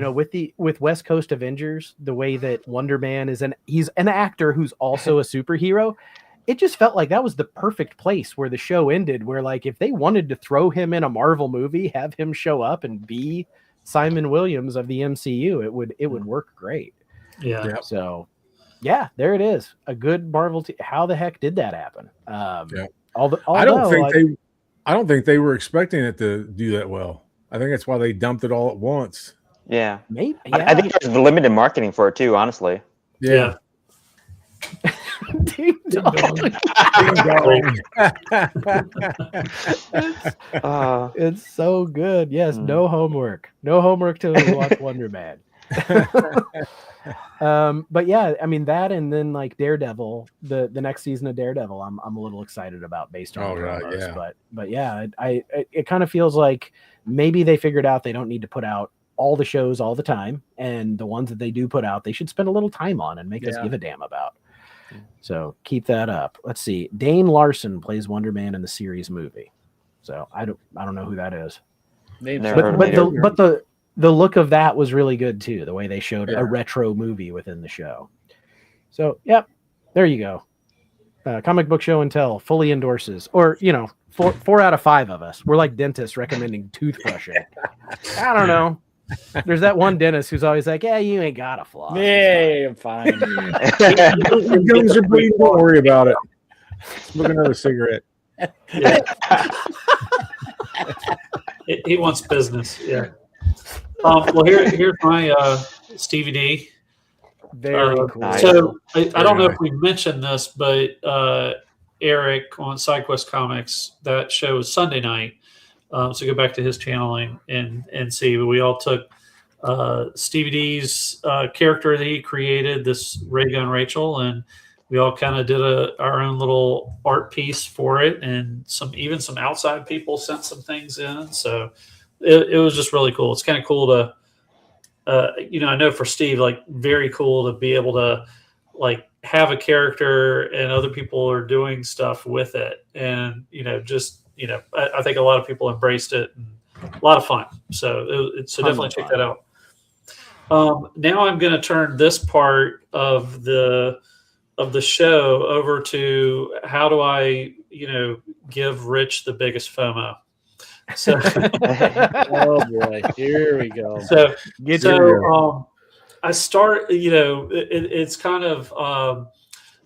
with West Coast Avengers, the way that Wonder Man he's an actor who's also a superhero. It just felt like that was the perfect place where the show ended. Where like if they wanted to throw him in a Marvel movie, have him show up and be Simon Williams of the MCU, it would work great. Yeah. So there it is. A good Marvel. How the heck did that happen? I don't think they were expecting it to do that well. I think that's why they dumped it all at once. Yeah. Maybe. Yeah. I think there's limited marketing for it too, honestly. Yeah. Ding dong. It's so good. Yes, no homework. No homework till we watch Wonder Man. But yeah, I mean that, and then like Daredevil, the next season of Daredevil, I'm a little excited about based on the promos. But yeah, it kind of feels like maybe they figured out they don't need to put out all the shows all the time, and the ones that they do put out, they should spend a little time on and make us give a damn about. So keep that up. Let's see. Dane Larson plays Wonder Man in the series movie. So I don't know who that is. But the look of that was really good too. The way they showed a retro movie within the show. So yep, there you go. Comic Book Show and Tell fully endorses, or 4 out of 5 of us. We're like dentists recommending toothbrushing. I don't know. There's that one dentist who's always like, "Yeah, you ain't got a floss." Yeah, I'm fine. Your gums are bleeding. Don't worry about it. Smoke another cigarette. Yeah. He wants business. Yeah. Well, here's my Stevie D. Very cool. So I don't know if we mentioned this, but Eric on SideQuest Comics, that show is Sunday night. So go back to his channeling and see. But we all took Stevie D's character that he created, this Ray Gun Rachel, and we all kind of did our own little art piece for it, and even some outside people sent some things in. So it was just really cool. It's kind of cool to, I know for Steve, like very cool to be able to like have a character and other people are doing stuff with it, and I think a lot of people embraced it, and a lot of fun. So definitely check that out. Now I'm going to turn this part of the show over to how do I, give Rich the biggest FOMO. So, oh boy, here we go. I start, it's kind of,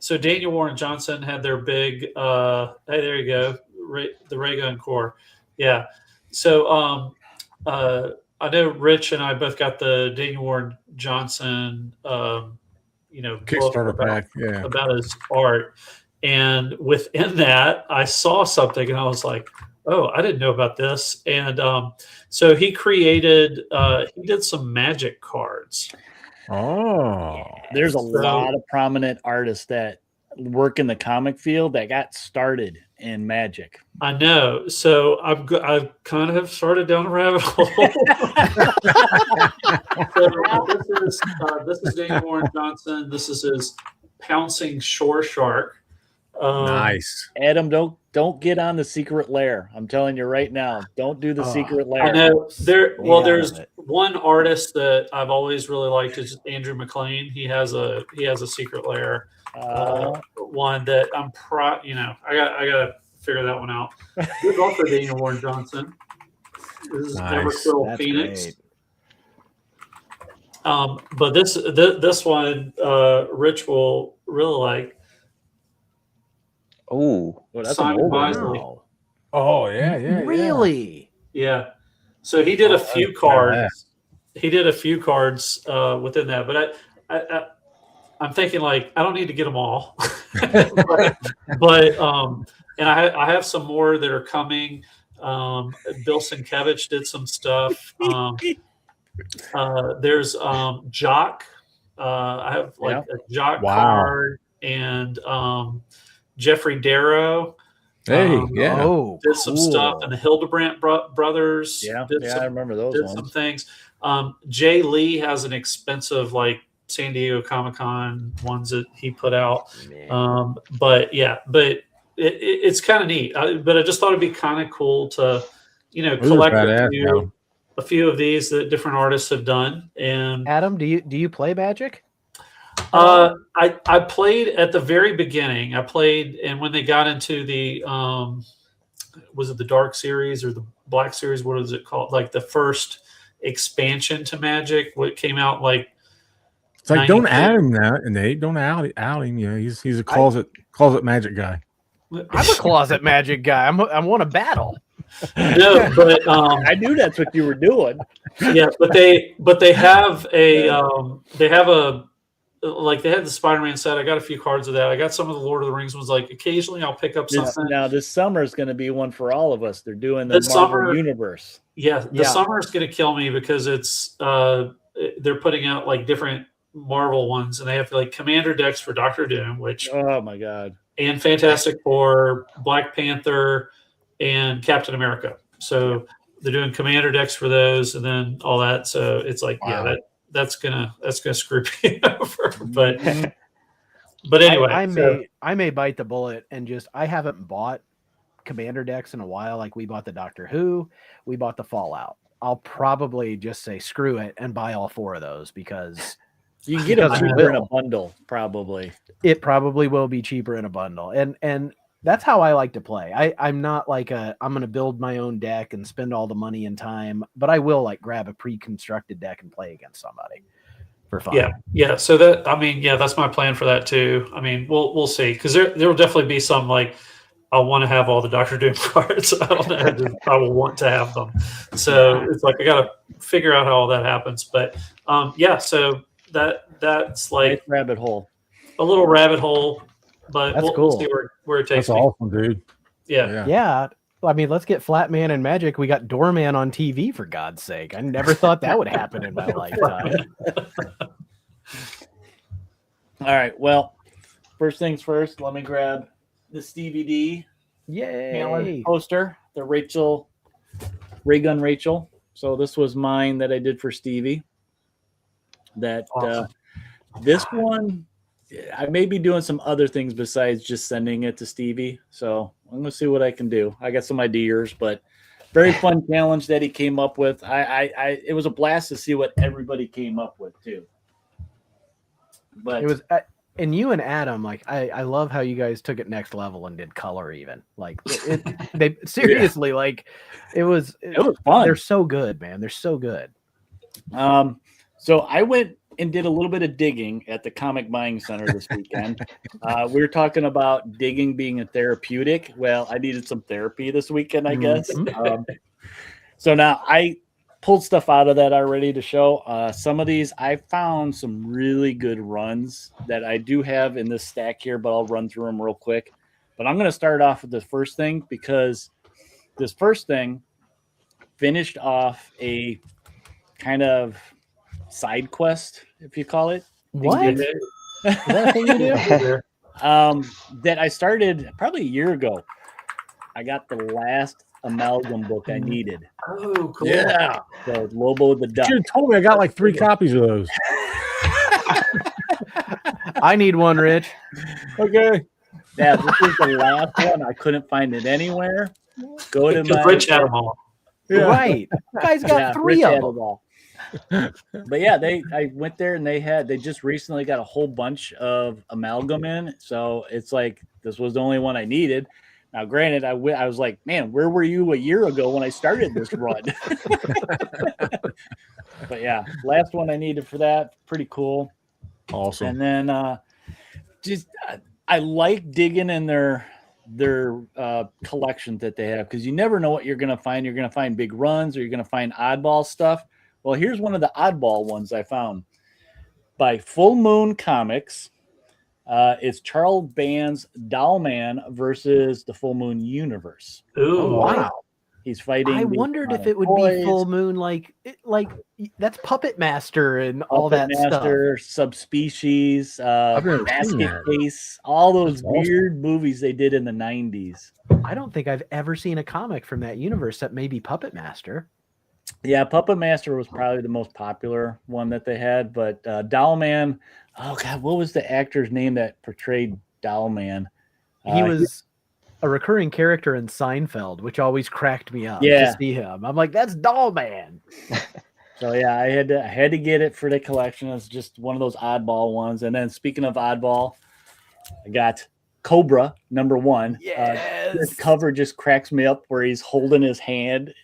so Daniel Warren Johnson had their big, hey, there you go. The Ray Gun Corps. Yeah. So I know Rich and I both got the Daniel Warren Johnson, Kickstarter pack, about his art. And within that, I saw something and I was like, oh, I didn't know about this. And so he created, he did some magic cards. Oh, there's a lot of prominent artists that work in the comic field that got started in magic. I know. So I've kind of started down a rabbit hole. So this is Daniel Warren Johnson. This is his Pouncing Shore Shark. Nice. Adam, don't get on the Secret Lair. I'm telling you right now, don't do the Secret Lair. I know. There's one artist that I've always really liked is Andrew McLean. He has a Secret Lair. One that I'm I gotta figure that one out. There's also Daniel Warren Johnson. This is Everquill Phoenix. But this one Rich will really like. Oh, that's Simon Bisley. Oh yeah. Really? Yeah. So he did a few cards. He did a few cards within that, but I'm thinking like I don't need to get them all, but and I have some more that are coming. Bill Sienkiewicz did some stuff. There's Jock. I have a Jock card and Jeffrey Darrow. Hey, did some stuff, and the Hildebrandt brothers. I remember those. Did some things. Jay Lee has an expensive like San Diego Comic-Con ones that he put out. But it's kind of neat. But I just thought it'd be kind of cool to, collect a few of these that different artists have done. And Adam, do you play Magic? I played at the very beginning. I played, and when they got into the was it the Dark Series or the Black Series? What is it called? Like the first expansion to Magic, what came out like. It's like don't add him now, and they don't out him. He's a closet Magic guy. I'm a closet Magic guy. I want a battle. No, but I knew that's what you were doing. Yeah, but they have a they had the Spider-Man set. I got a few cards of that. I got some of the Lord of the Rings ones. Like occasionally I'll pick up something. Now this summer is going to be one for all of us. They're doing the Marvel Universe. Yeah, the summer is going to kill me because it's they're putting out like different Marvel ones, and they have like Commander decks for Doctor Doom, which oh my god, and Fantastic Four, Black Panther, and Captain America. So they're doing commander decks for those, and then all that. So it's like, Wow. that's gonna screw me over. But anyway, I may bite the bullet and just I haven't bought commander decks in a while. Like we bought the Doctor Who, we bought the Fallout. I'll probably just say screw it and buy all 4 of those because you can get them cheaper in a bundle. Probably it probably will be cheaper in a bundle, and that's how I like to play. I'm not like I'm going to build my own deck and spend all the money and time, but I will like grab a pre-constructed deck and play against somebody for fun. Yeah. So that's my plan for that too. I mean, we'll see, because there will definitely be some like I want to have all the Doctor Doom cards. I don't know. I will want to have them. So it's like I got to figure out how all that happens. But so that's like nice rabbit hole, a little rabbit hole. But that's we'll cool. see where it takes me. That's awesome, dude. Yeah. I mean, let's get Flatman and Magic. We got Doorman on TV, for God's sake. I never thought that would happen in my lifetime. All right. Well, first things first, let me grab the Stevie D poster, the Ray Gun Rachel. So this was mine that I did for Stevie. Awesome. This one, I may be doing some other things besides just sending it to Stevie. So I'm going to see what I can do. I got some ideas, but very fun challenge that he came up with. It was a blast to see what everybody came up with too. But it was, and you and Adam, like, I love how you guys took it next level and did color even. Like they seriously, like it was fun. They're so good, man. They're so good. So I went and did a little bit of digging at the Comic Buying Center this weekend. We were talking about digging being a therapeutic. Well, I needed some therapy this weekend, I guess. So now I pulled stuff out of that already to show. Some of these, I found some really good runs that I do have in this stack here, but I'll run through them real quick. But I'm going to start off with the first thing, because this first thing finished off a kind of side quest, if you call it. What? Is that a thing you do? That I started probably a year ago. I got the last amalgam book I needed. Oh, cool. Yeah. So Lobo the Duck. You told me I got like 3 copies of those. I need one, Rich. Okay. Yeah, this is the last one. I couldn't find it anywhere. Go to my Rich had them all. Yeah. Right. You guys got 3 of them. All. But yeah, I went there and they just recently got a whole bunch of amalgam in. So it's like this was the only one I needed. Now, granted, I was like, man, where were you a year ago when I started this run? But yeah, last one I needed for that. Pretty cool. Awesome. And then I like digging in their collection that they have, because you never know what you're going to find. You're going to find big runs, or you're going to find oddball stuff. Well, here's one of the oddball ones I found by Full Moon Comics. It's Charles Band's Dollman versus the Full Moon Universe. Ooh, wow. He's fighting. I wondered if it would be Full Moon, like that's Puppet Master and all that Master, stuff. Subspecies, Basket Case, all those weird movies they did in the 90s. I don't think I've ever seen a comic from that universe that maybe Puppet Master. Yeah, Puppet Master was probably the most popular one that they had, but Dollman, oh God, what was the actor's name that portrayed Dollman? He was a recurring character in Seinfeld, which always cracked me up to see him. I'm like, that's Dollman. So yeah, I had to get it for the collection. It's just one of those oddball ones. And then speaking of oddball, I got Cobra #1. Yes. This cover just cracks me up where he's holding his hand.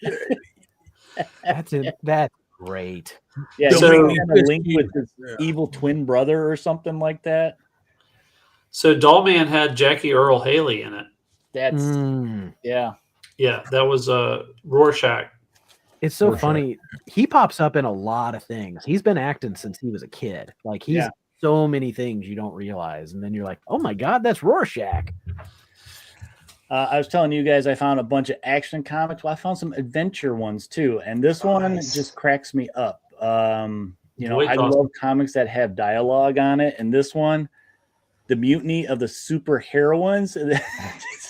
That's great. Yeah, so he had a link with his evil twin brother or something like that. So Dollman had Jackie Earle Haley in it. That's yeah, that was Rorschach. It's so funny. He pops up in a lot of things. He's been acting since he was a kid. Like he's so many things you don't realize, and then you're like, oh my God, that's Rorschach. I was telling you guys I found a bunch of action comics. Well, I found some adventure ones too, and this one just cracks me up. I love comics that have dialogue on it, and this one, The Mutiny of the Super Heroines.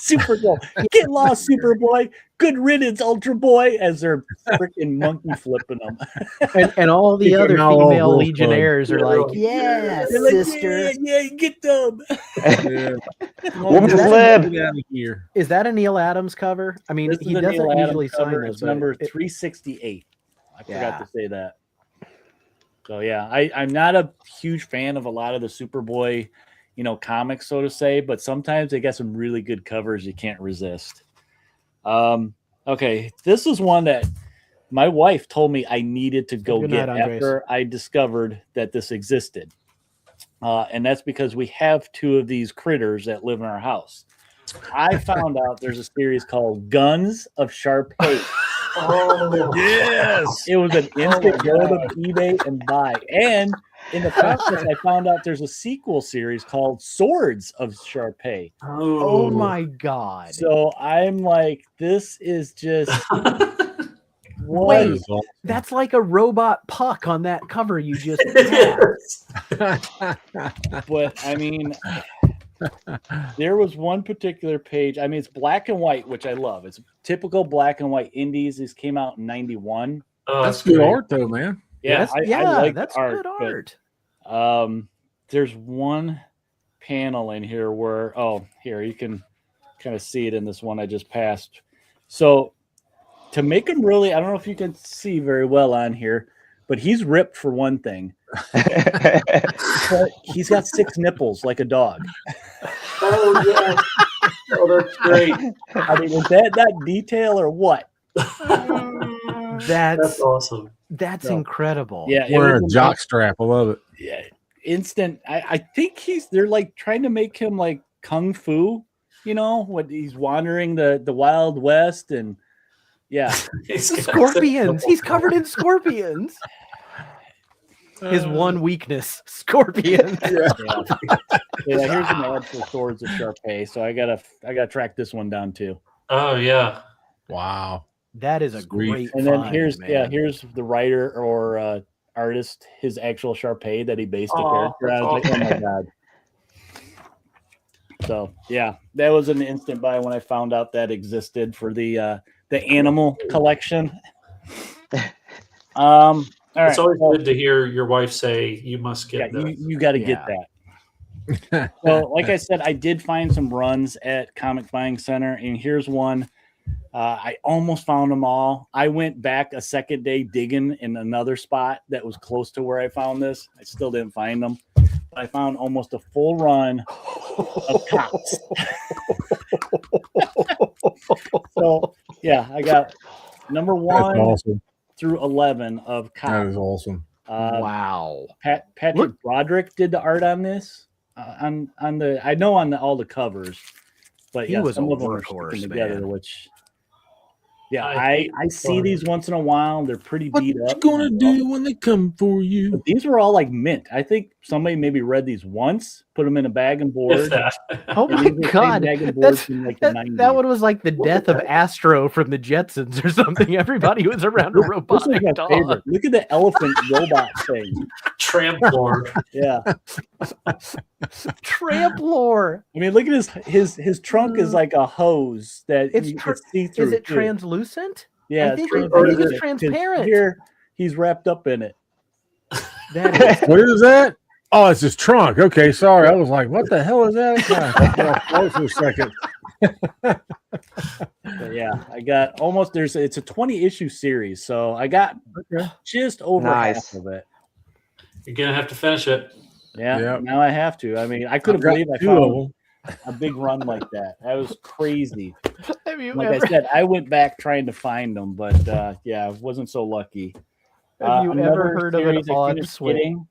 Supergirl. Get lost, Superboy. Good riddance, Ultra Boy, as they're freaking monkey flipping them. And all the Keep other them all over female Club. legionnaires are like, Yeah, They're like, sister. yeah, get them. Yeah. Woman's Is that- lib. Get out of here. is that a Neil Adams cover? I mean, This is he the doesn't Neil Adams usually sign cover. those, It's but number it- 368. I Yeah. forgot to say that. So yeah, I'm not a huge fan of a lot of the Superboy, comics, so to say, but sometimes they got some really good covers you can't resist. Okay, this is one that my wife told me I needed to go Good get night, Andres. after I discovered that this existed. And that's because we have two of these critters that live in our house. I found out there's a series called Guns of Sharpay. Oh, Yes. It was an instant go to eBay and buy. And in the process, I found out there's a sequel series called Swords of Sharpay. oh my god! So I'm like, this is just what? Wait. That's like a robot Puck on that cover you just had. But I mean, there was one particular page. I mean, it's black and white, which I love. It's typical black and white indies. This came out in '91. That's good art, though, man. Yeah, That's, I like that's the art, good but, art. there's one panel in here where here you can kind of see it in this one I just passed. So to make him really, I don't know if you can see very well on here, but he's ripped for one thing. But he's got 6 nipples like a dog. Oh yeah. Oh, that's great. I mean, is that detail or what? That's awesome. That's No. incredible. Yeah, it Wearing a was jock strap. I love it. yeah, instant. I think they're like trying to make him like kung fu, when he's wandering the Wild West, and yeah, Scorpions. He's covered in scorpions. His one weakness, scorpions. yeah. Here's an ad for Swords of Sharpay, so I gotta track this one down too. Oh yeah. Wow. That is a Sweet. great. And then find, here's man. here's the writer or artist, his actual Sharpay that he based the Oh, character on. I was like, oh my god. So yeah, that was an instant buy when I found out that existed for the animal collection. All right. It's always good to hear your wife say you must Yeah, get this. you got to get that. So, like I said, I did find some runs at Comic Buying Center, and here's one. I almost found them all. I went back a second day digging in another spot that was close to where I found this. I still didn't find them. But I found almost a full run of Cops. So, yeah, I got number That's 1 awesome. through 11 of That Cops. is awesome. Wow. Patrick Look. Broderick did the art on this. On all the covers, but He yeah, was some a of them are workhorse, sticking together. man. Which, yeah, I I see these once in a while. They're pretty What beat you up. gonna do when they come for you? But these were all like mint. I think somebody maybe read these once, put them in a bag and If board. that. Oh And my these were the same god. bag and boards That's, from like the that, 90s. that one was like the death of Astro from the Jetsons or something. Everybody was around a This was robotic my dog. favorite. Look at the elephant robot thing. Tramplord. Yeah, Tramp lore. I mean, look at his trunk is like a hose that It's you tr- can see through. Is it too. translucent? Yeah, I think it's it- I think it's transparent. 'Cause transparent. Here, he's wrapped up in it. That is What is that? Oh, it's his trunk. Okay, sorry. I was like, what the hell is that? I was for a second. But yeah, I got almost it's a 20 issue series, so I got just over Nice. half of it. You're gonna have to finish it. Yeah, Yep. now I have to. I mean, I couldn't I've got believe I 2 of found them. a big run like that. That was crazy. Have you Like ever, I said, I went back trying to find them, but yeah, I wasn't so lucky. have you ever Another heard of an series I odd finished swing? getting,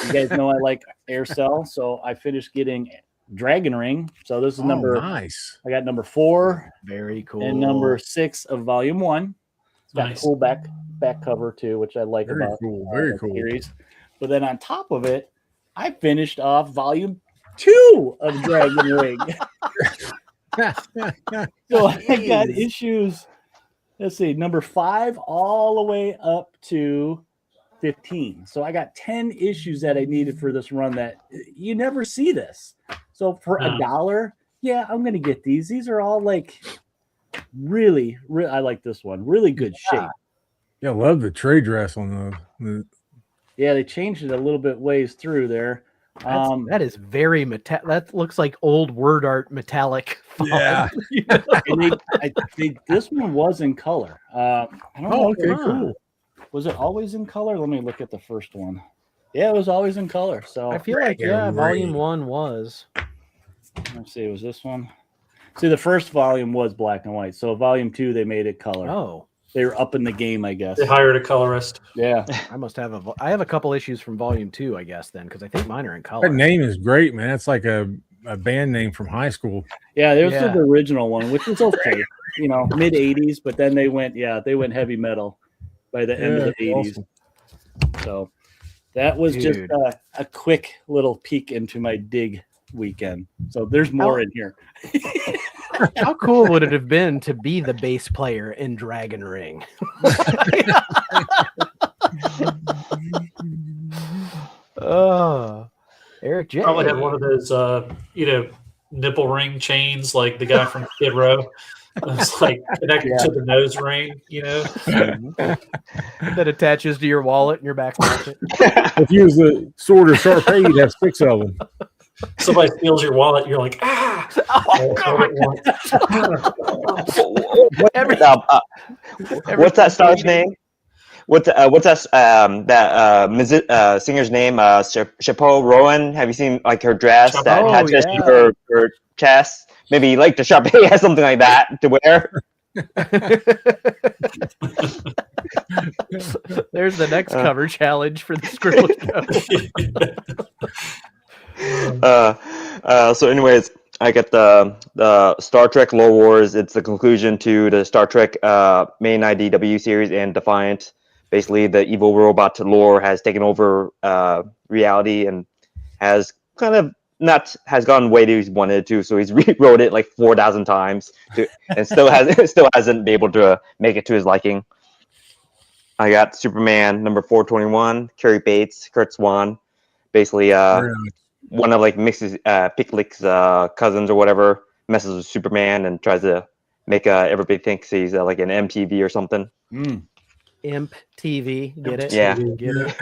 you guys know I like Aircell, so I finished getting Dragon Ring. So this is Oh, number. nice. I got number 4 Very cool. and number 6 of volume 1. It's got Nice. a cool back cover too, which I like Very about cool. Very the cool. series. But then on top of it, I finished off volume 2 of Dragon Ring. So I got Jeez. issues. Let's see, number 5 all the way up to 15. So I got 10 issues that I needed for this run that you never see this. So for Yeah. $1, yeah, I'm gonna get these. These are all like really. I like this one. Really good shape. Yeah, I love the trade dress on the Yeah, they changed it a little bit ways through there. That is very that looks like old word art metallic font. Yeah. And this one was in color. I don't know. Okay, cool. Was it always in color? Let me look at the first one. Yeah, it was always in color. So I feel like volume 1 was. Let's see, was this one? See, the first volume was black and white. So volume 2, they made it color. Oh, they were up in the game, I guess. They hired a colorist. Yeah, I must have I have a couple issues from volume 2, I guess, then, because I think mine are in color. That name is great, man. It's like a band name from high school. yeah. There was the original one, which was okay, mid '80s, but then they went heavy metal by the end of the '80s. Awesome. So that was just a quick little peek into my dig weekend. So there's more in here. How cool would it have been to be the bass player in Dragon Ring? Oh, Eric J. Probably had one of those, nipple ring chains like the guy from Skid Row. It's like connected to the nose ring, that attaches to your wallet in your back pocket. If you was the sword or Sharpay, you'd have 6 of them. Somebody steals your wallet, you're like, ah! Oh, God. What's that star's name? What's that singer's name? Chapeau Rowan. Have you seen like her dress that attaches to her chest? Maybe like the Sharpay has something like that to wear. There's the next cover challenge for the Scribble Show. So anyways, I get the Star Trek Lore Wars. It's the conclusion to the Star Trek main IDW series and Defiant. Basically, the evil robot lore has taken over reality and has gone way too he's wanted to. So he's rewrote it like 4,000 times and still hasn't been able to make it to his liking. I got Superman number 421, Carrie Bates, Kurt Swan, basically one of like Mix's Picklick's cousins or whatever messes with Superman and tries to make everybody thinks he's like an MTV or something. Imp TV, get it? Yeah, get it.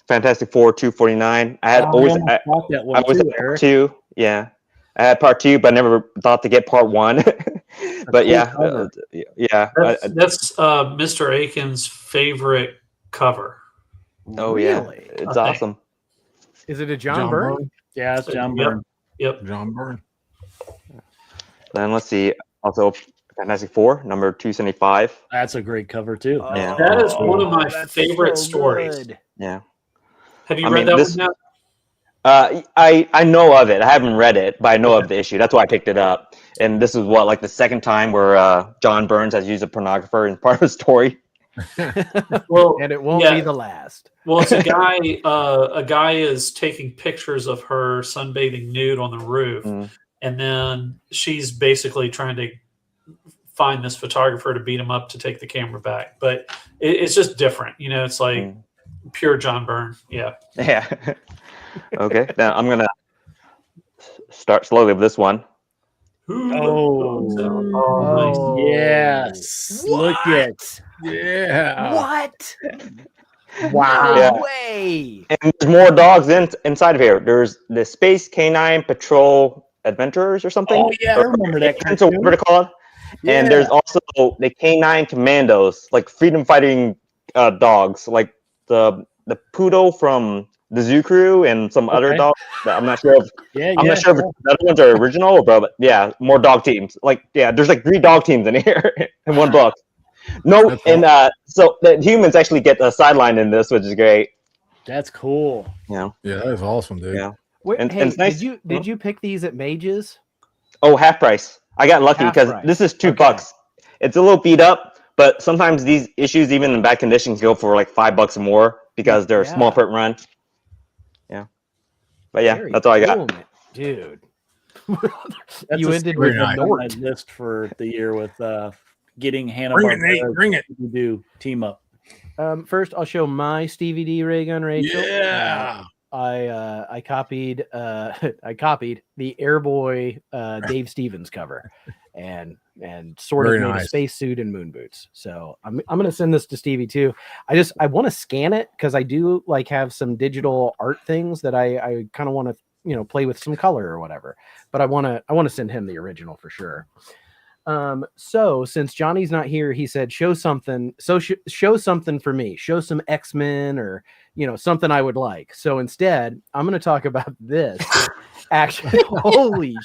Fantastic Four 249. I had always I was at part 2. Yeah, I had part 2, but never thought to get part 1. But that's Mr. Aiken's favorite cover. Oh really? Yeah, it's awesome. Is it a John Byrne? Yeah, it's John Byrne. Yep, John Byrne. Then let's see. Also, Fantastic Four number 275. That's a great cover too. Yeah. That is one of my favorite stories. Good. Yeah. Have you read that one now? I know of it. I haven't read it, but I know of the issue. That's why I picked it up. And this is like the second time where John Burns has used a pornographer in part of the story. Well, and it won't be the last. Well, it's a guy. A guy is taking pictures of her sunbathing nude on the roof, and then she's basically trying to find this photographer to beat him up to take the camera back. But it's just different, it's like pure John Byrne. Yeah. Yeah. Okay. Now I'm gonna start slowly with this one. Oh, yes! What? Look it. Yeah. What? Wow. Yeah. No way. And there's more dogs inside of here. There's the Space Canine Patrol Adventurers or something. Oh yeah, I remember that. So what they're called. Yeah. And there's also the Canine Commandos, like freedom fighting dogs, like the Poodle from the Zoo Crew and some other dogs. I'm not sure if I'm not sure if the other ones are original, but yeah, more dog teams. Like there's like 3 dog teams in here in one book. No, that's and so the humans actually get a sideline in this, which is great. That's cool. Yeah, that is awesome, dude. Yeah. Wait, and hey, it's nice. Did you pick these at Mages? Oh, half price. I got lucky because this is $2. It's a little beat up, but sometimes these issues, even in bad conditions, go for like $5 or more because they're small print run. Yeah, but yeah, that's all I got, dude. You ended with the North list for the year with getting Hannah. Bring it. Do team up. First, I'll show my Stevie D Ray Gun Rachel. Yeah. I copied I copied the Airboy Dave Stevens cover, and sort Very of made nice. a spacesuit and moon boots. So I'm gonna send this to Stevie too. I want to scan it because I do like have some digital art things that I kind of want to play with some color or whatever. But I want to send him the original for sure. So since Johnny's not here, he said, show something. So show something for me, show some X-Men or, something I would like. So instead I'm going to talk about this. Actually, holy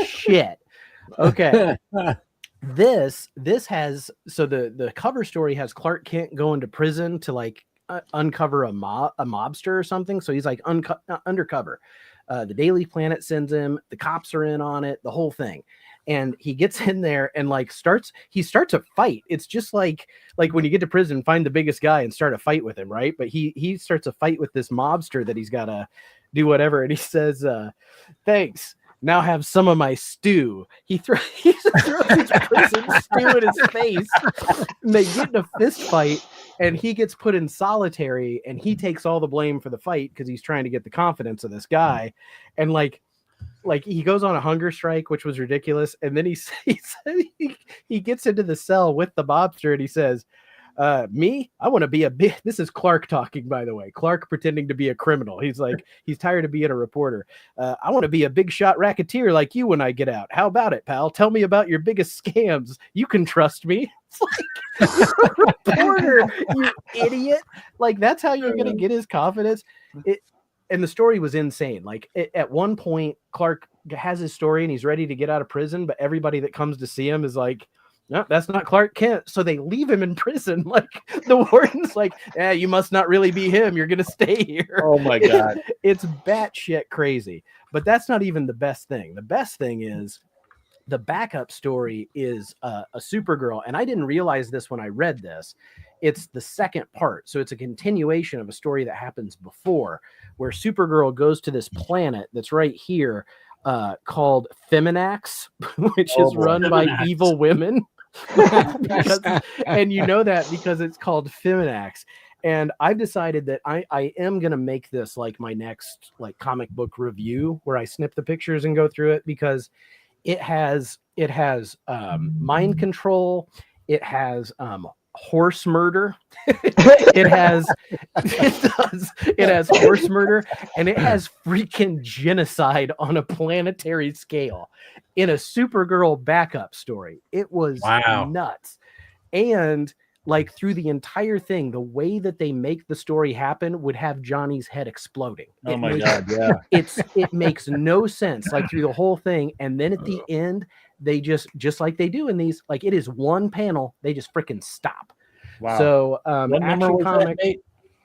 shit. Okay. This has, so the cover story has Clark Kent going to prison to like uncover a mobster or something. So he's like undercover. The Daily Planet sends him, the cops are in on it, the whole thing. And he gets in there and like starts a fight. It's just like when you get to prison, find the biggest guy and start a fight with him, right? But he starts a fight with this mobster that he's got to do whatever. And he says, thanks. Now have some of my stew. He throws his prison stew in his face. And they get in a fist fight. And he gets put in solitary, and he takes all the blame for the fight because he's trying to get the confidence of this guy. And like he goes on a hunger strike, which was ridiculous. And then he gets into the cell with the mobster, and he says, me, I want to be this is Clark talking, by the way. Clark pretending to be a criminal. He's like, he's tired of being a reporter. I want to be a big shot racketeer like you when I get out. How about it, pal? Tell me about your biggest scams. You can trust me. It's like, you're a reporter, you idiot. Like, that's how you're going to get his confidence. And the story was insane. Like at one point, Clark has his story and he's ready to get out of prison, but everybody that comes to see him is like, no, that's not Clark Kent. So they leave him in prison. Like the warden's like, you must not really be him. You're going to stay here. Oh my God. It's batshit crazy. But that's not even the best thing. The best thing is the backup story is a Supergirl. And I didn't realize this when I read this. It's the second part. So it's a continuation of a story that happens before, where Supergirl goes to this planet that's right here called Feminax, which is run by evil women. And you know that because it's called Feminax. And I've decided that I am going to make this like my next like comic book review where I snip the pictures and go through it, because it has mind control. It has horse murder. it has horse murder, and it has freaking genocide on a planetary scale in a Supergirl backup story. It was nuts. And like through the entire thing, the way that they make the story happen would have Johnny's head exploding. Oh my God, yeah. It makes no sense, like through the whole thing. And then at the end, they just like they do in these, like it is one panel, they just freaking stop. Wow. So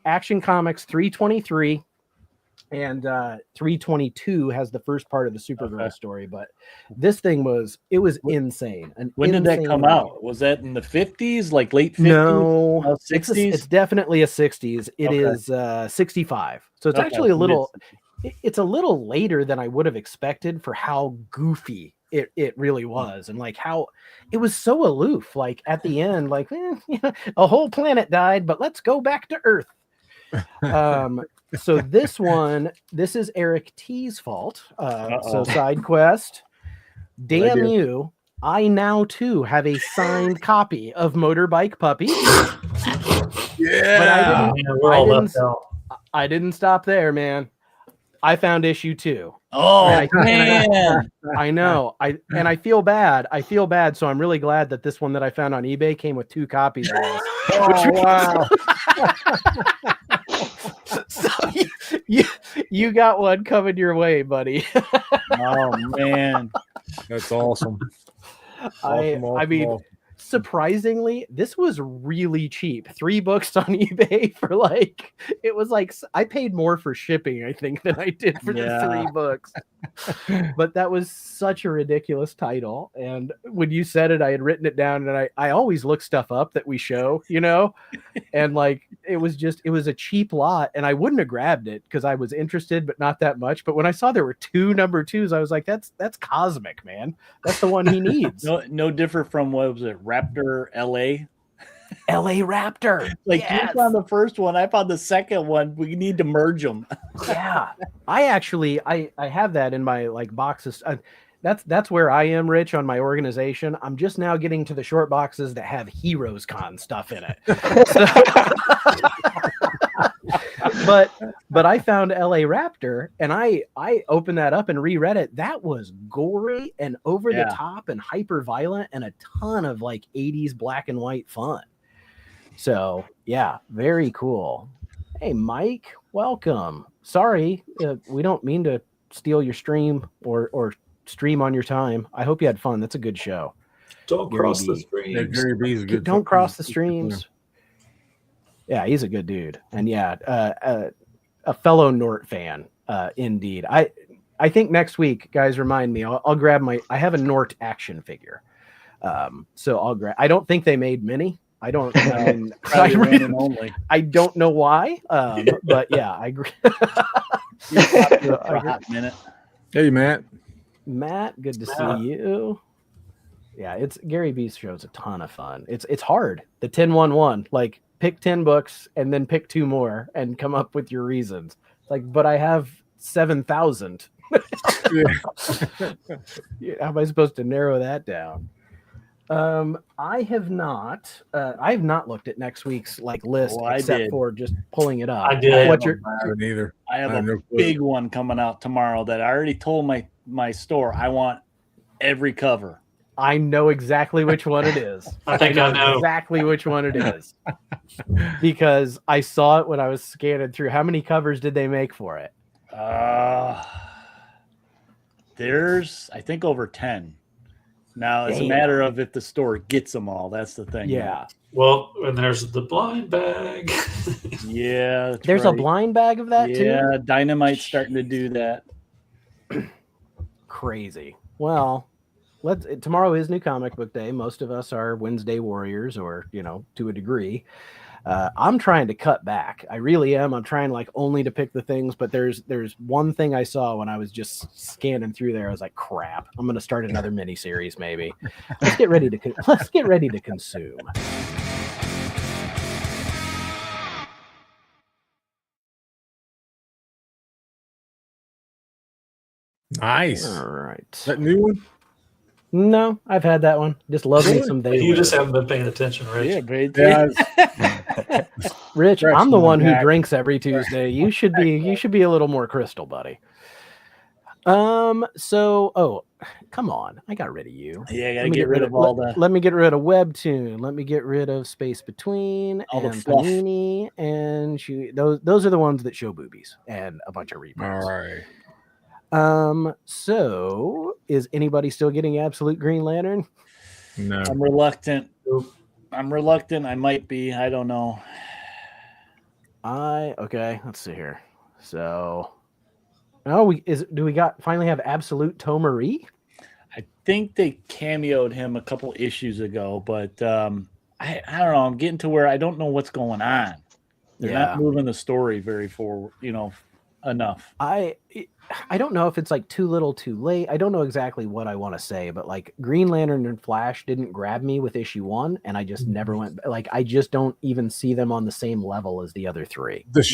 Action Comics 323 and 322 has the first part of the Supergirl story, but this thing was insane. When did that come out? Was that in the 50s, like late 50s? No, 60s? It's definitely a 60s. It is 65. So it's actually it's a little later than I would have expected for how goofy it really was, and like how it was so aloof. Like at the end, like a whole planet died, but let's go back to Earth. So this is Eric T's fault. So side quest. Damn you! I now too have a signed copy of Motorbike Puppy. Yeah, but I didn't stop there, man. I found issue 2. Oh man, I know. I feel bad. So I'm really glad that this one that I found on eBay came with 2 copies of this. Oh wow! So you got one coming your way, buddy. Oh man, that's awesome. I mean, surprisingly, this was really cheap. 3 books on eBay for like, it was like, I paid more for shipping, I think, than I did for the 3 books. But that was such a ridiculous title. And when you said it, I had written it down, and I always look stuff up that we show, and like, it was a cheap lot, and I wouldn't have grabbed it because I was interested, but not that much. But when I saw there were 2 number 2s, I was like, that's Cosmic, man. That's the one he needs. No different from, what was it, Raptor LA? LA Raptor. Like Yes. you found the first one, I found the second one. We need to merge them. Yeah, I actually I have that in my like boxes. That's where I am, Rich, on my organization. I'm just now getting to the short boxes that have Heroes Con stuff in it. but I found LA Raptor and I opened that up and reread it. That was gory and over the top and hyper violent and a ton of like 80s black and white fun. So yeah, very cool. Hey, Mike, welcome. Sorry, we don't mean to steal your stream or stream on your time. I hope you had fun. That's a good show. Don't Gary cross B. the streams. Yeah, Gary B's a good. Don't cross the streams. Yeah, he's a good dude. And yeah, a fellow Nort fan, indeed. I think next week, guys, remind me, I'll grab I have a Nort action figure. So I'll grab, I don't think they made many. I don't, I mean, I don't know why. But yeah, I agree. For a hot minute. Hey, Matt. Matt, good to see you. Yeah, it's Gary B's show's a ton of fun. It's hard. The 10-1-1, like pick 10 books and then pick 2 more and come up with your reasons. It's like, but I have 7,000. How am I supposed to narrow that down? I have not looked at next week's like list except for just pulling it up. I did. I have a big one coming out tomorrow that I already told my store I want every cover. I know exactly which one it is. I think I know exactly which one it is because I saw it when I was scanning through. How many covers did they make for it? There's I think over 10. Now it's a matter of if the store gets them all. That's the thing. Yeah. Well, and there's the blind bag. Yeah. There's a blind bag of that too. Yeah, Dynamite's starting to do that. Crazy. Well, tomorrow is New Comic Book Day. Most of us are Wednesday warriors, or to a degree. I'm trying to cut back. I really am. I'm trying like only to pick the things, but there's one thing I saw when I was just scanning through there. I was like, crap, I'm going to start another mini series. Maybe let's get ready to consume. Nice. All right. That new one? No, I've had that one. Just love me some They You Live. just haven't been paying attention, Rich. Yeah, Rich, I'm the one who drinks every Tuesday. You should be a little more crystal, buddy. So come on. I got rid of you. Yeah, I gotta get rid of all the. Let me get rid of Webtoon. Let me get rid of Space Between All the and fluff. Panini and those are the ones that show boobies and a bunch of reprints. All right. So is anybody still getting Absolute Green Lantern? No. I'm reluctant. I might be. I don't know. Okay. Let's see here. So, do we finally have Absolute Tomari? I think they cameoed him a couple issues ago, but I don't know. I'm getting to where I don't know what's going on. They're not moving the story very forward, enough. I don't know if it's like too little too late. I don't know exactly what I want to say, but like Green Lantern and Flash didn't grab me with issue 1, and I just never went, like I just don't even see them on the same level as the other 3. Does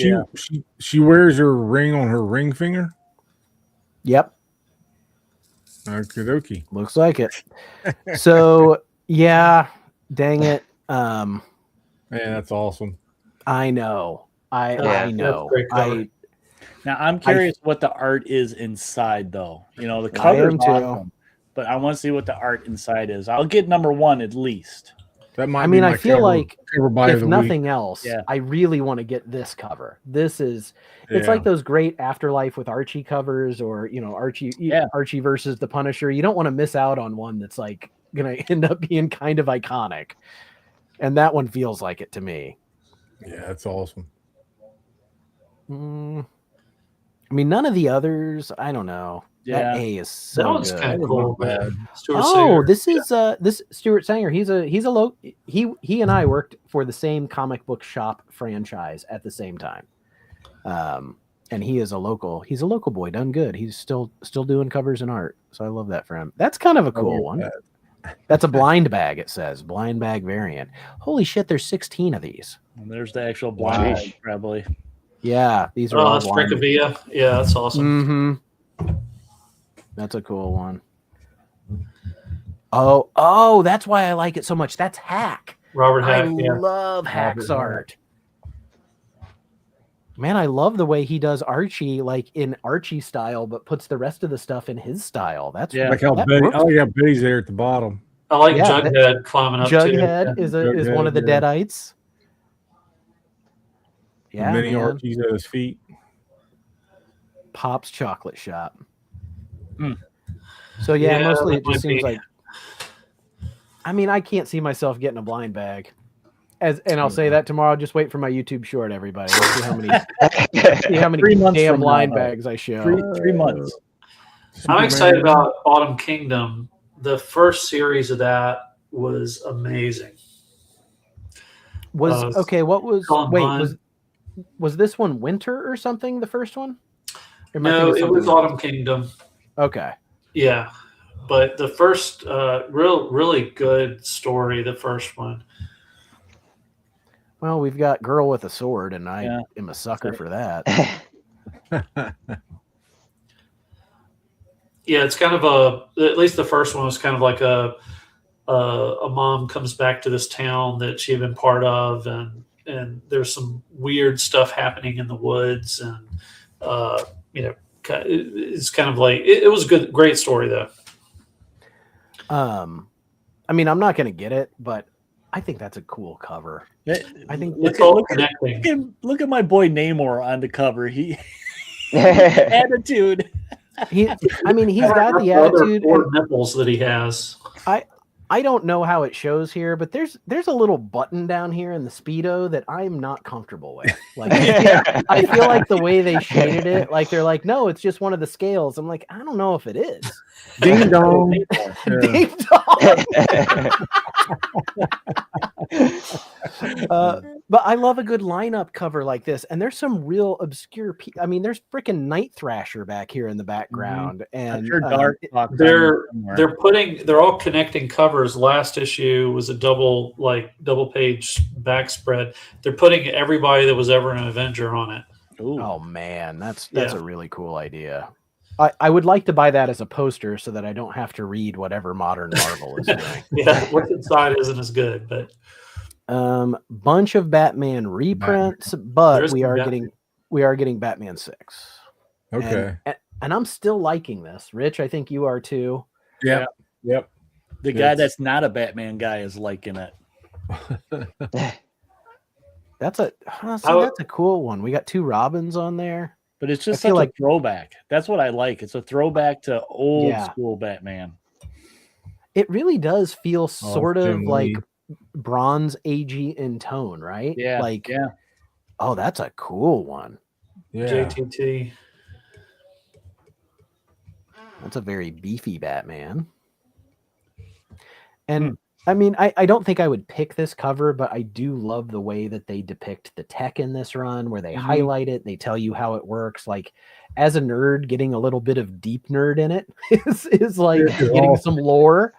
she wears her ring on her ring finger? Yep. Okie dokie. Looks like it. So yeah, dang it. Man, that's awesome. I know. I know. Now I'm curious what the art is inside, though. The cover is awesome, but I want to see what the art inside is. I'll get number 1 at least. That might. I mean, I feel like if nothing else, I really want to get this cover. This is. It's like those great Afterlife with Archie covers, or Archie versus the Punisher. You don't want to miss out on one that's like gonna end up being kind of iconic, and that one feels like it to me. Yeah, that's awesome. I mean, none of the others. I don't know. Yeah, that A is so that one's good. kind of cool. This is this Stuart Sanger. He's a he and I worked for the same comic book shop franchise at the same time. And he's a local boy, done good. He's still doing covers and art. So I love that for him. That's kind of a cool one. That's a blind bag, it says. Blind bag variant. Holy shit, there's 16 of these. And there's the actual blind Wow. bag, probably. Yeah, these are Oh, all that's blind. Brickavia. Yeah, that's awesome. Mm-hmm. That's a cool one. Oh, that's why I like it so much. That's Hack. Robert Hack. I Yeah. love Hack's Robert art. Man, I love the way he does Archie, like in Archie style, but puts the rest of the stuff in his style. That's Yeah. I like how that Betty, works. I like how Betty's there at the bottom. I like Yeah, Jughead climbing up too. Jughead is one of the Jughead, yeah. Deadites. Yeah, Mini man. Archie's at his feet. Pop's Chocolate Shop. Mm. So yeah, Yeah, mostly that it just might seems be. like. I mean, I can't see myself getting a blind bag. And I'll say that tomorrow. Just wait for my YouTube short, everybody. Let's see how many 3 months damn from blind now. bags I show. 3 months. I'm excited about Autumn Kingdom. The first series of that was amazing. Okay, what was Colin wait, Bunn. was this one winter or something, the first one? Or am I No, thinking it was something else? Autumn Kingdom. Okay. Yeah, but the first really good story. The first one. Well, we've got Girl with a Sword, and I Yeah. am a sucker for that. Yeah, it's kind of at least the first one was kind of like a mom comes back to this town that she had been part of, and there's some weird stuff happening in the woods, and it's kind of like it was a great story though. I mean, I'm not going to get it, but I think that's a cool cover. I think It's all connecting. Look at my boy Namor on the cover. He attitude. he's got the Other attitude. four nipples that he has. I don't know how it shows here, but there's a little button down here in the Speedo that I'm not comfortable with. Like, I feel like the way they shaded it, like they're like, no, it's just one of the scales. I'm like, I don't know if it is. Ding dong. Ding dong. But I love a good lineup cover like this, and there's some real obscure. I mean, there's freaking Night Thrasher back here in the background, and I'm sure Dark Fox on They're there somewhere. they're all connecting covers. Last issue was a double page back spread. They're putting everybody that was ever an Avenger on it. Ooh. oh man, that's Yeah. a really cool idea. I would like to buy that as a poster so that I don't have to read whatever Modern Marvel is doing. Yeah, what's inside isn't as good, but Bunch of Batman reprints, but There's we some are Batman. getting Batman 6. Okay. And I'm still liking this. Rich, I think you are too. Yep. Yep. The guy that's not a Batman guy is liking it. That's a cool one. We got 2 Robins on there. But it's just I feel such like- a throwback. That's what I like. It's a throwback to old Yeah. school Batman. It really does feel sort of Tim like Lee. Bronze Agey in tone, right? Yeah. Like, yeah. oh, that's a cool one. Yeah. JTT. That's a very beefy Batman. And I mean, I don't think I would pick this cover, but I do love the way that they depict the tech in this run, where they highlight it, they tell you how it works. Like, as a nerd, getting a little bit of deep nerd in it is like It's getting awesome. some lore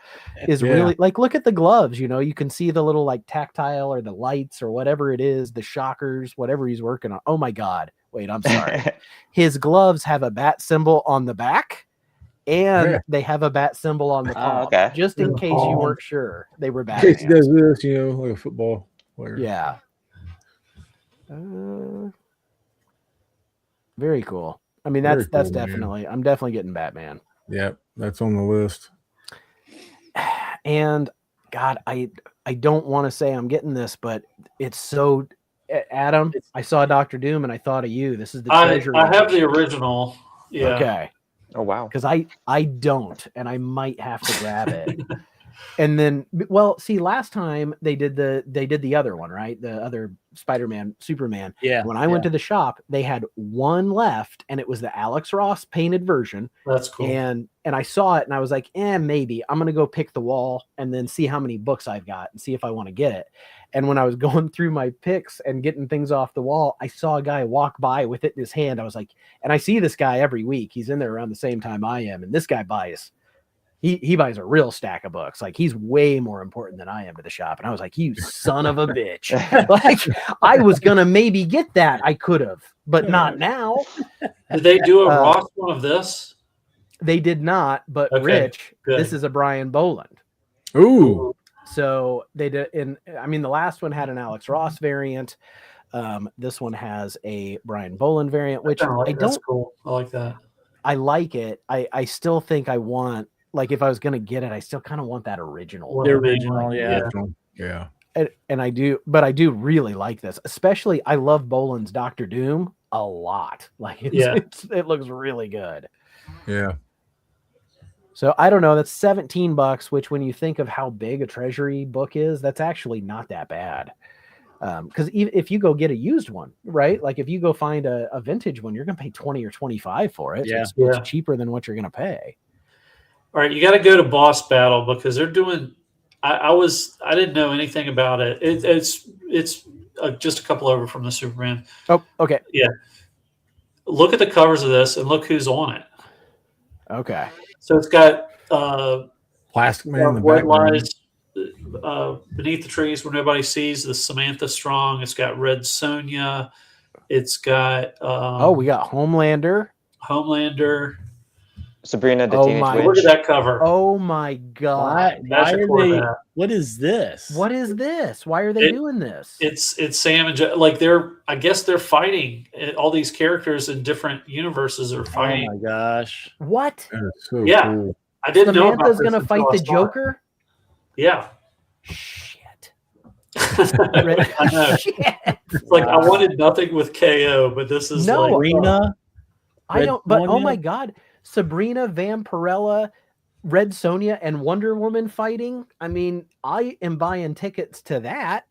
is Yeah. really like, look at the gloves, you can see the little like tactile or the lights or whatever it is, the shockers, whatever he's working on. Oh my God. Wait, I'm sorry. His gloves have a bat symbol on the back. And Yeah. they have a bat symbol on the palm, okay. just in The case you palm. weren't sure they were In case he Batman. does this, like a football player. Yeah. Very cool. I mean, Very that's cool, man. definitely. I'm definitely getting Batman. Yep. That's on the list. And God, I don't want to say I'm getting this, but it's so. Adam, I saw Doctor Doom and I thought of you. This is the treasure. I have the original. Yeah. Okay. Oh wow. Because I don't, and I might have to grab it. And then, well, see, last time they did the other one, right? The other Spider-Man, Superman. Yeah. When I went to the shop, they had one left, and it was the Alex Ross painted version. That's cool. And I saw it, and I was like, maybe I'm gonna go pick the wall and then see how many books I've got and see if I want to get it. And when I was going through my picks and getting things off the wall, I saw a guy walk by with it in his hand. I was like, and I see this guy every week. He's in there around the same time I am, and this guy buys he buys a real stack of books. Like, he's way more important than I am to the shop. And I was like, you son of a bitch. Like, I was gonna maybe get that. I could have, but not now. Did they do a Ross one of this? They did not, but Okay, Rich, good. this is a Brian Boland. Ooh. So they did the last one had an Alex Ross variant. This one has a Brian Boland variant, which That's cool. I like that. I like it. I still think I want, like, if I was gonna get it, I still kind of want that original. The original, yeah. Yeah. And I do, but I do really like this. Especially, I love Boland's Doctor Doom a lot. Like, it looks really good. Yeah. So I don't know. That's $17, which, when you think of how big a Treasury book is, that's actually not that bad. Because if you go get a used one, right? Like, if you go find a vintage one, you're gonna pay 20 or 25 for it. Yeah. So it's cheaper than what you're gonna pay. All right, you got to go to Boss Battle because they're doing. I didn't know anything about it. It's just a couple over from the Superman. Oh, okay. Yeah. Look at the covers of this and look who's on it. Okay. So it's got Plastic Man in the What background. Lies Beneath the Trees Where Nobody Sees, the Samantha Strong. It's got Red Sonja. It's got We got Homelander. Sabrina the Oh Teenage my- Witch. Look at that cover. Oh my God. Why Magic are they? Corvette. What is this? What is this? Why are they doing this? It's Sam and like I guess they're fighting. All these characters in different universes are Oh fighting. my gosh! What? That is so Yeah. cool. I didn't know about Samantha's this gonna until fight I the saw it. Joker? Yeah. Shit. I know. Shit. It's like I wanted nothing with KO, but this is No, like Sabrina. I Red don't, but oh Sonja? my God. Sabrina, Vampirella, Red Sonja, and Wonder Woman fighting. I mean, I am buying tickets to that.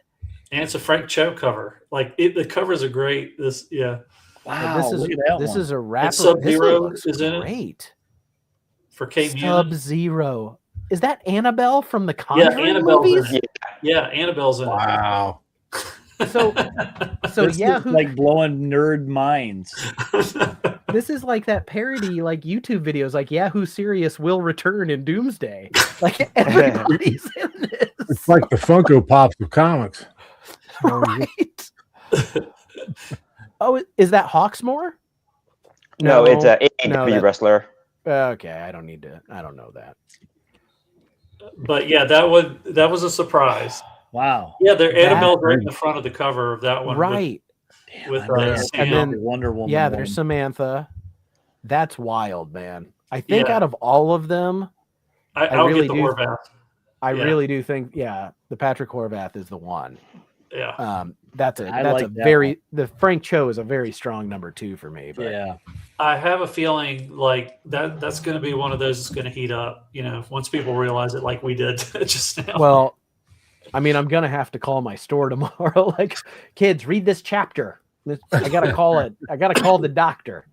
and it's a Frank Cho cover. Like the covers are great. This But Wow, this is look at that this one. is a rapper. Sub-Zero This is in it. great. for Kate Munin. Sub-Zero. Is that Annabelle from the Conjuring Annabelle's movies? in it. Yeah, Annabelle's in Wow. So This yeah, is like blowing nerd minds. it. this is like that parody, like YouTube videos, like Yahoo Serious will return in Doomsday. Like, everybody's in this. It's like the Funko Pops of comics. Right. Oh, is that Hawksmoor? No, it's a no, AEW that- wrestler. Okay, I don't know that. But yeah, that was a surprise. Wow. Yeah, they're That- Annabelle right in the front of the cover of that one. Right. With, I love Sam. And then- Wonder Woman. Yeah, one. there's Samantha. That's wild, man. I think Yeah. out of all of them, I'll really get the do- Horvath. I Yeah. really do think, the Patrick Horvath is the one. Yeah. That's I a like that very the Frank Cho is a very strong number 2 for me. But Yeah. I have a feeling like that's going to be one of those that's going to heat up, once people realize it like we did just now. well, I mean, I'm gonna have to call my store tomorrow. Like, kids, read this chapter. I gotta call it. I gotta call the doctor.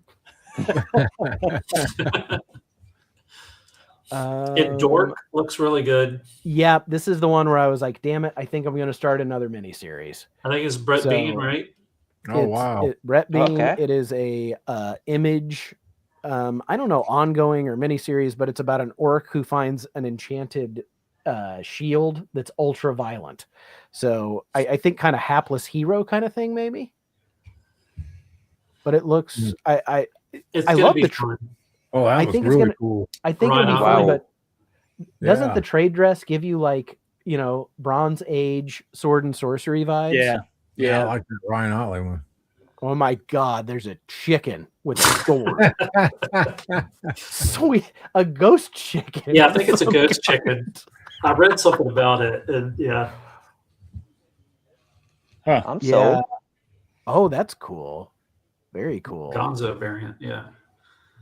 Dork looks really good. Yeah, this is the one where I was like, damn it, I think I'm gonna start another miniseries. I think it's Brett So- Bean, right? Oh, wow. Brett Bean. Okay. It is a image. I don't know, ongoing or miniseries, but it's about an orc who finds an enchanted shield that's ultra violent. So I think kind of hapless hero kind of thing, maybe. But it looks. Mm. It's I going to love be the fun. Oh, that I was think it's really gonna- cool. I think Right it'll be on. fun, Wow. but doesn't Yeah. the trade dress give you like, Bronze Age sword and sorcery vibes? Yeah. Yeah, I Yeah. like that Ryan Otley one. Oh my God, there's a chicken with a sword. Sweet, a ghost chicken. Yeah, I think it's a Oh, ghost God. chicken. I read something about it, and yeah, I'm Yeah. sold. Oh, that's cool. Very cool. Gonzo variant. Yeah,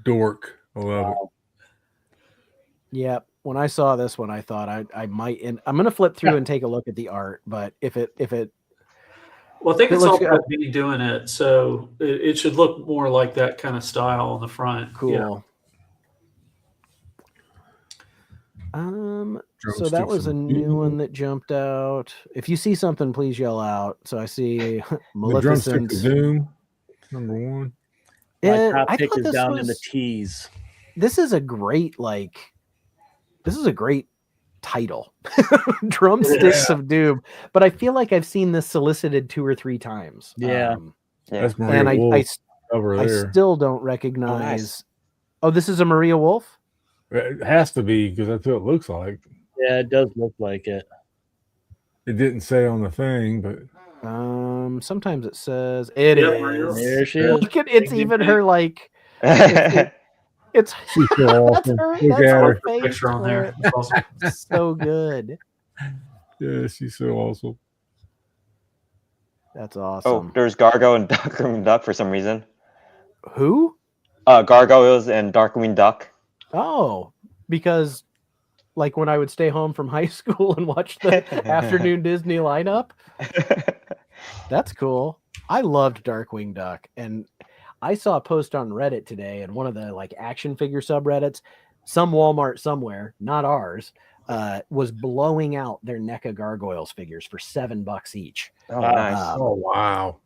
Dork. I love it. Yeah. When I saw this one, I thought I might. And I'm gonna flip through and take a look at the art. But if it well, I think It it's all looks good. about Bean doing it, so it should look more like that kind of style on the front. cool. Yeah. So that was a new one that jumped out. If you see something, please yell out. So I see The Drumstick Maleficent. of Doom, number 1. My Eh, top I pick thought is this down in the was- T's. This is a great, like, this is a great title, Drumsticks of Doom. But I feel like I've seen this solicited 2 or 3 times. Yeah. That's Maria And Wolf over I there. still don't recognize. Oh, this is a Maria Wolf? It has to be because that's what it looks like. Yeah, it does look like it. It didn't say on the thing, but Sometimes it says it is. There she is. Look at it's even her like it's she's so awesome. her, Look that's at her her. face Picture on for there. it. That's awesome. So good. Yeah, she's so awesome. That's Oh, awesome. there's Gargo and Darkwing Duck for some reason. Who? Gargoyles and Darkwing Duck. Oh, because like when I would stay home from high school and watch the afternoon Disney lineup. That's cool. I loved Darkwing Duck, and I saw a post on Reddit today, and one of the like action figure subreddits, some Walmart somewhere, not ours, was blowing out their NECA Gargoyles figures for $7 each. Oh, nice. Oh wow.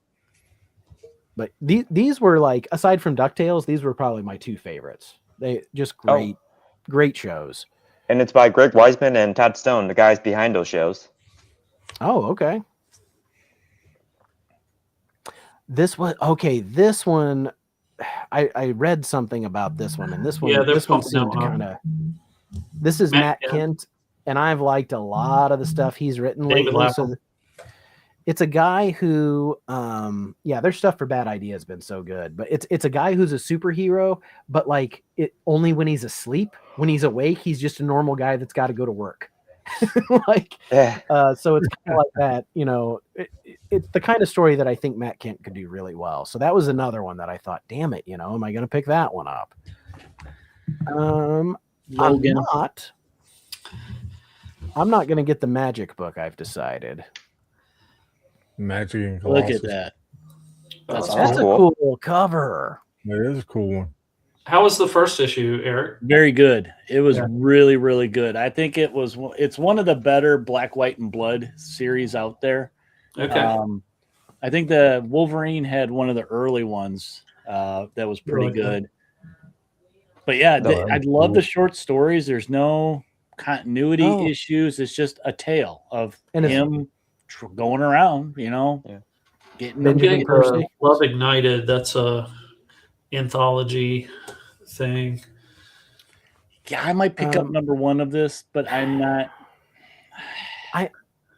But these were like, aside from DuckTales, these were probably my 2 favorites. They just great shows. And it's by Greg Weisman and Todd Stone, the guys behind those shows. Oh, okay. This one, I read something about this one, and this one, Yeah, they're this one pumping seemed that one kind up. of. This is Matt Matt Kent, and I've liked a lot of the stuff he's written David lately. Lapham. So it's a guy who, their stuff for Bad Idea has been so good, but it's a guy who's a superhero, but like it only when he's asleep. When he's awake, he's just a normal guy that's got to go to work. Like, Yeah. so it's kind of like that, you know. It's the kind of story that I think Matt Kent could do really well. So that was another one that I thought, damn it, you know, am I going to pick that one up? Logan. I'm not going to get the Magic book. I've decided. Magic and Look Colossus. at that. That's That's a cool. cool cover. That is a cool one. How was the first issue, Eric? Very good. It was really, really good. I think it's one of the better Black, White, and Blood series out there. Okay. I think the Wolverine had one of the early ones that was pretty Really good. But yeah, I love the short stories. There's no continuity issues. It's just a tale of him going around, you know, getting Benjamin Percy. Love Ignited. That's a anthology thing. Yeah, I might pick up number 1 of this, but I'm not.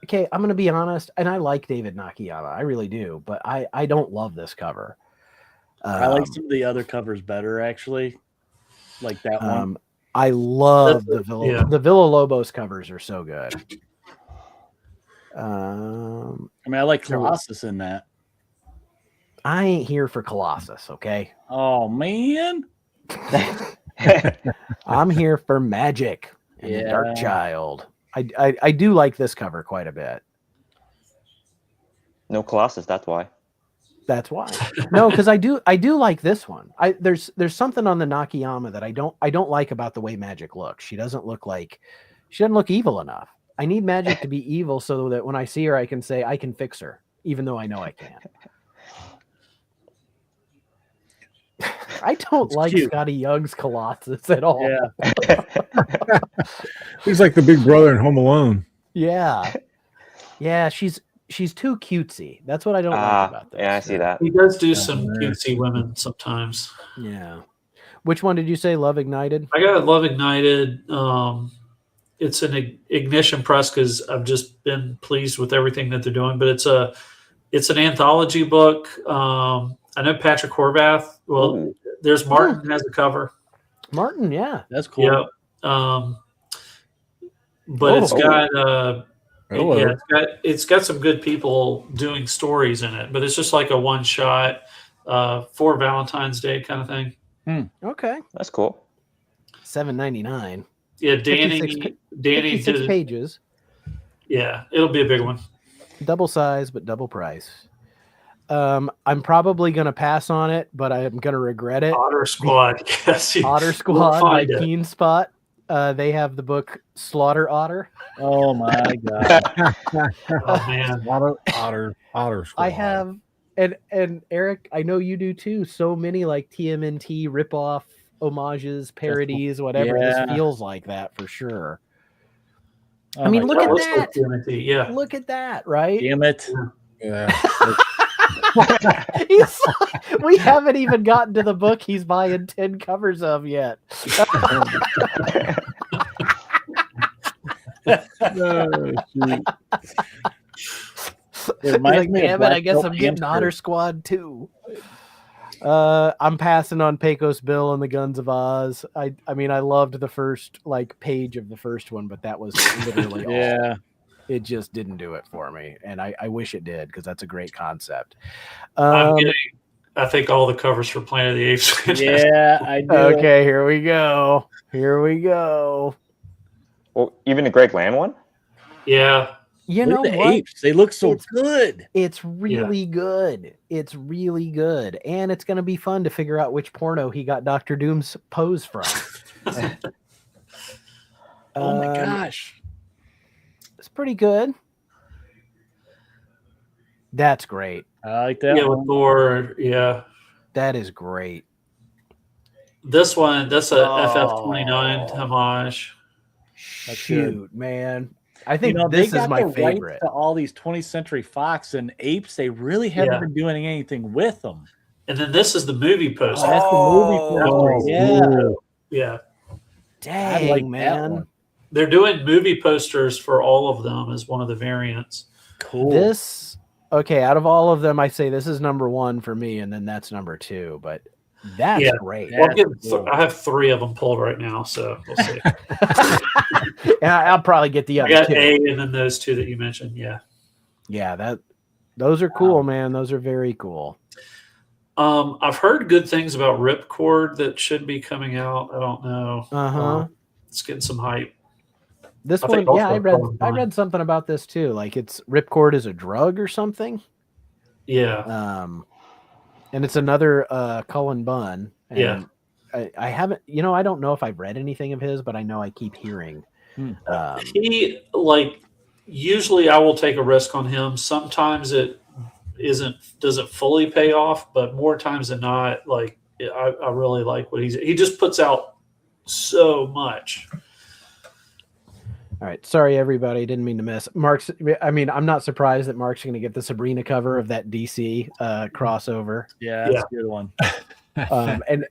Okay, I'm going to be honest, and I like David Nakayama. I really do, but I don't love this cover. I like some of the other covers better, actually. Like that one. I love the Villa Lobos covers are so good. I mean, I like Colossus in that. I ain't here for Colossus, okay? Oh, man. I'm here for Magic and the Dark Child. I do like this cover quite a bit. No Colossus, that's why. That's why. No, because I do like this one. There's something on the Nakayama that I don't like about the way Magic looks. She doesn't look evil enough. I need Magic to be evil so that when I see her, I can say I can fix her, even though I know I can't. I don't like cute. Scotty Young's Colossus at all. Yeah. He's like the big brother in Home Alone. Yeah. She's too cutesy. That's what I don't like about this. Yeah, I see that. He does do some cutesy women sometimes. Yeah. Which one did you say? Love Ignited? I got Love Ignited. It's an Ignition Press because I've just been pleased with everything that they're doing. But it's an anthology book. I know Patrick Horvath. Well, there's Martin has a cover. Martin, yeah, that's cool. Yeah. But it's got some good people doing stories in it. But it's just like a one shot for Valentine's Day kind of thing. Okay, that's cool. $7.99. Yeah, Danny 56 did pages. Yeah, it'll be a big one. Double size, but double price. I'm probably going to pass on it, but I'm going to regret it. Otter Squad. Yes, Otter Squad by Keen Spot. They have the book Slaughter Otter. Oh my god! Oh man, Otter Squad. I have, and Eric, I know you do too. So many like TMNT ripoff homages, parodies, whatever. Yeah. This feels like that for sure. Oh I mean, my look God. at looks that. like Timothy, yeah. Look at that, right? Damn it. Yeah. We haven't even gotten to the book he's buying 10 covers of yet. Oh, shoot. It reminds Like, me of damn it, I Black guess Belt I'm getting Hamster. Otter Squad too. I'm passing on Pecos Bill and the Guns of Oz. I mean, I loved the first page of the first one, but that was literally all. Yeah. It just didn't do it for me, and I wish it did because that's a great concept. I'm getting, I think, all the covers for Planet of the Apes. Yeah, I do. Okay, here we go. Here we go. Well, even the Greg Land one. Yeah. You Look know at the what? apes. They look so It's- good. It's really good. It's really good, and it's going to be fun to figure out which porno he got Dr. Doom's pose from. Oh my gosh. It's pretty good. That's great. I like that Yeah, one. with Thor. Yeah. That is great. This one, that's a Oh. FF29 homage. That's Shoot, man. I think You know, this they is got my the rights favorite. to all these 20th Century Fox and apes. They really haven't Yeah. been doing anything with them. And then this is the movie poster. That's the movie Oh, poster. Yeah. Yeah. Dang, I like that man. one. They're doing movie posters for all of them as one of the variants. Cool. This, okay, out of all of them, I say this is number one for me, and then that's number two. But that's Yeah. great. Yeah. I have 3 of them pulled right now, so we'll see. And I'll probably get the I other got two. A and then those 2 that you mentioned. Yeah. Yeah, those are cool, man. Those are very cool. I've heard good things about Ripcord that should be coming out. I don't know. Uh-huh. It's getting some hype. This I one, think yeah, also I read something about this too. Like it's Ripcord is a drug or something. Yeah. And it's another Cullen Bunn. And Yeah. I haven't, I don't know if I've read anything of his, but I know I keep hearing. He usually I will take a risk on him. Sometimes it doesn't fully pay off, but more times than not, I really like what he just puts out so much. All right. Sorry, everybody. Didn't mean to miss. I'm not surprised that Mark's going to get the Sabrina cover of that DC crossover. Yeah, that's Yeah. a good one.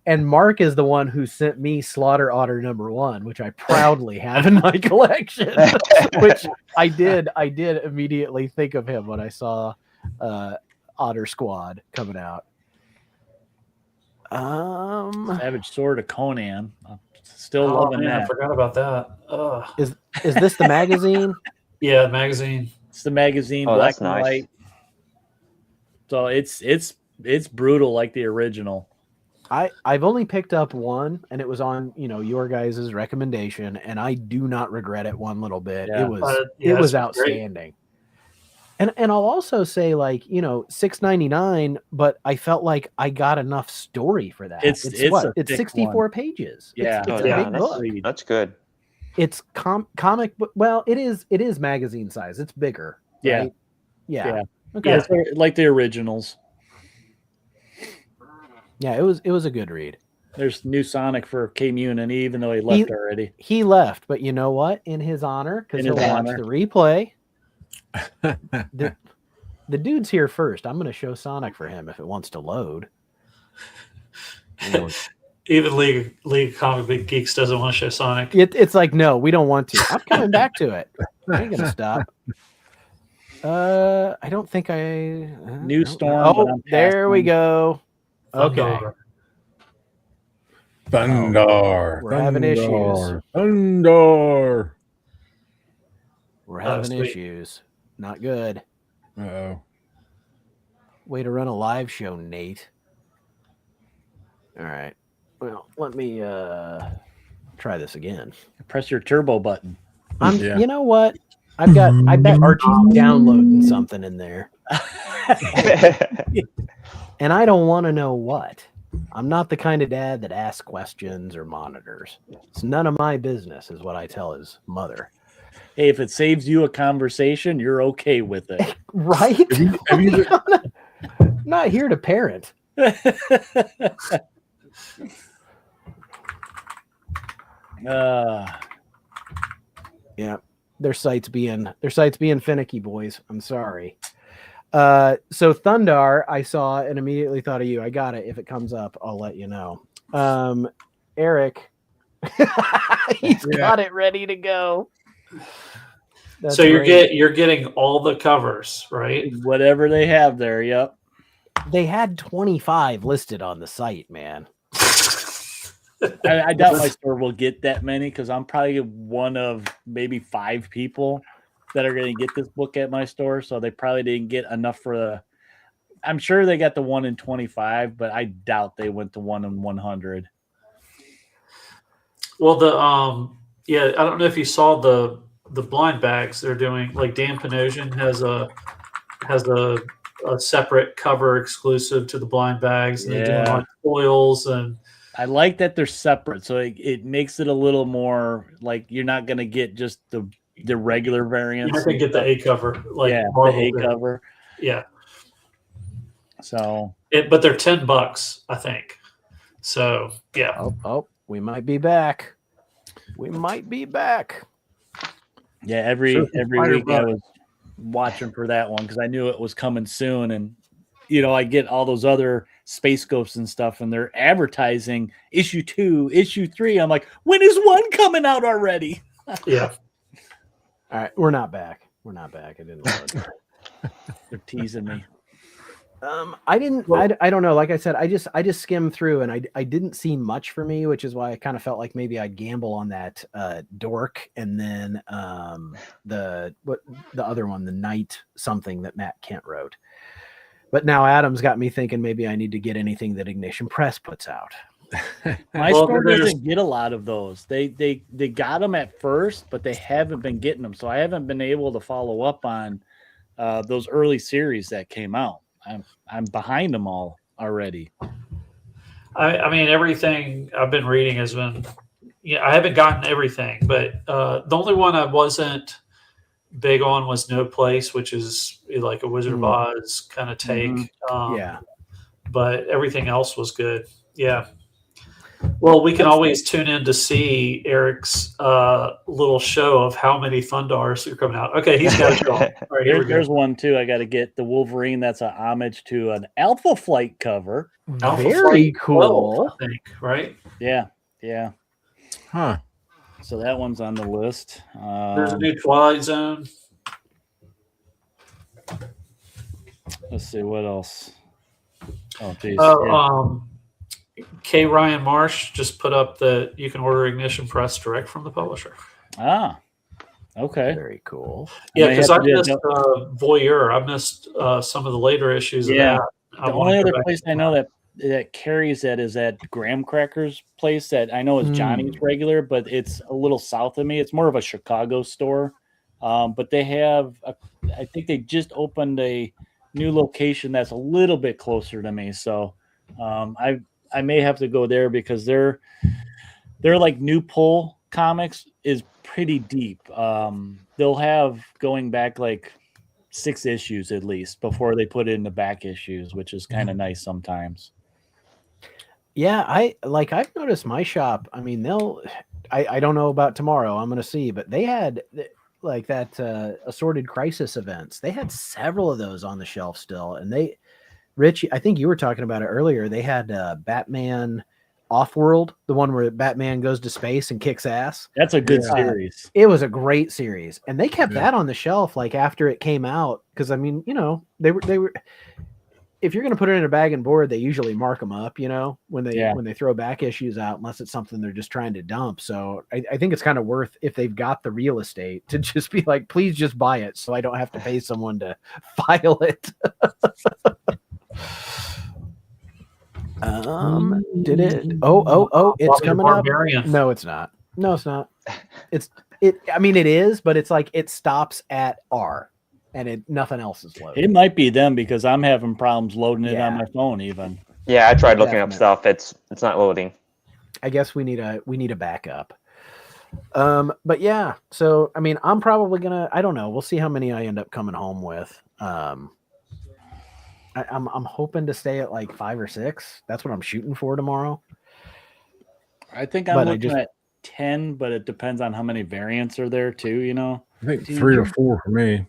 And Mark is the one who sent me Slaughter Otter #1, which I proudly have in my collection. Which I did immediately think of him when I saw Otter Squad coming out. Savage Sword of Conan. I'm still Oh loving man, I that. forgot about that. Ugh. Is this the magazine? Yeah, magazine. It's the magazine, Oh, black that's and nice. white. So it's brutal like the original. I've only picked up one, and it was on your guys' recommendation, and I do not regret it one little bit. Yeah. It was Yeah, it was it's great. outstanding. And I'll also say $6.99, but I felt like I got enough story for that. It's a it's thick 64 pages. Yeah. It's Oh, a yeah, big that's- book. That's good. It's comic book. Well, it is magazine size. It's bigger. Yeah. Right? Yeah. Yeah. Okay. Yeah. It's like the originals. Yeah, it was a good read. There's new Sonic for K Munin, even though he left already. He left, but you know what? In his honor, because In he'll his watch honor. the replay. The dude's here first. I'm going to show Sonic for him if it wants to load. Even League of Comic Book Geeks doesn't want to show Sonic. It's like, no, we don't want to. I'm coming back to it. I ain't gonna stop. I don't think I. New no, Storm, no. but Oh, I'm there we passing. go. Okay, Thundar. Thunder. We're having issues. Thunder. we're Oh, having sweet. issues. Not good. Uh-oh. Way to run a live show, Nate. All right. Well, let me try this again. Press your turbo button. Yeah. You know what? I bet Archie's downloading something in there, and I don't want to know what. I'm not the kind of dad that asks questions or monitors. It's none of my business, is what I tell his mother. Hey, if it saves you a conversation, you're okay with it. Right? Have you, I'm not here to parent. Yeah, their site's being finicky, boys. I'm sorry. So Thundar, I saw and immediately thought of you. I got it. If it comes up, I'll let you know. Eric, he's got it ready to go. So you're getting all the covers, right? Whatever they have there. Yep. They had 25 listed on the site, man. I doubt my store will get that many because I'm probably one of maybe 5 people that are going to get this book at my store. So they probably didn't get enough for the. I'm sure they got the 1 in 25, but I doubt they went to 1 in 100. Well, I don't know if you saw the blind bags they're doing. Like Dan Panosian has a separate cover exclusive to the blind bags, and they're doing like foils and. I like that they're separate, so it makes it a little more like you're not going to get just the regular variants. You're not going to get the A cover, the A cover. Yeah. So, but they're $10, I think. So yeah. Oh, we might be back. Yeah, every week I was watching for that one because I knew it was coming soon, and I get all those other Space Ghosts and stuff, and they're advertising issue 2, issue 3. I'm like, when is 1 coming out already? Yeah. All right, we're not back. I didn't look. They're teasing me. I don't know. Like I said, I just skimmed through, and I didn't see much for me, which is why I kind of felt like maybe I'd gamble on that Dork, and then the other one, the Night something that Matt Kent wrote. But now Adam's got me thinking maybe I need to get anything that Ignition Press puts out. My store doesn't get a lot of those. They got them at first, but they haven't been getting them. So I haven't been able to follow up on those early series that came out. I'm behind them all already. I mean, everything I've been reading has been. I haven't gotten everything, but the only one I wasn't big on was No Place, which is like a Wizard of Oz kind of take. Yeah. But everything else was good. Yeah. Well, we can always tune in to see Eric's little show of how many Thundars are coming out. Okay, he's got a show. All right, there's one too. I got to get the Wolverine. That's a homage to an Alpha Flight cover. Very cool. 12, I think, right? Yeah. Huh. So that one's on the list. There's a new Twilight Zone. Let's see what else. Oh, geez. K. Ryan Marsh just put up that you can order Ignition Press direct from the publisher. Ah, okay. Very cool. Yeah, because I missed Voyeur. I missed some of the later issues of that. The only other place I know that carries that is at Graham Crackers place that I know is Johnny's regular, but it's a little south of me. It's more of a Chicago store. But they have, I think they just opened a new location that's a little bit closer to me. So I may have to go there because they're like New Pull Comics is pretty deep. They'll have going back like 6 issues at least before they put in the back issues, which is kind of nice sometimes. Yeah, I've noticed my shop. I mean, I don't know about tomorrow. I'm going to see, but they had like that Assorted Crisis events. They had several of those on the shelf still, and Rich, I think you were talking about it earlier. They had Batman Offworld, the one where Batman goes to space and kicks ass. That's a good series. It was a great series, and they kept that on the shelf like after it came out because I mean, they were. If you're going to put it in a bag and board, they usually mark them up, when they throw back issues out, unless it's something they're just trying to dump. So I think it's kind of worth, if they've got the real estate, to just be like, please just buy it so I don't have to pay someone to file it. Did it? Oh, it's coming up. No, it's not. I mean, it is, but it's like it stops at R. And nothing else is loaded. It might be them because I'm having problems loading it on my phone even. Yeah, I tried looking up stuff. It's not loading. I guess we need a backup. But yeah, so I mean, I'm probably I don't know. We'll see how many I end up coming home with. I'm hoping to stay at like 5 or 6. That's what I'm shooting for tomorrow. I think I'm looking at 10, but it depends on how many variants are there too. You know, I think 3 or 4 for me.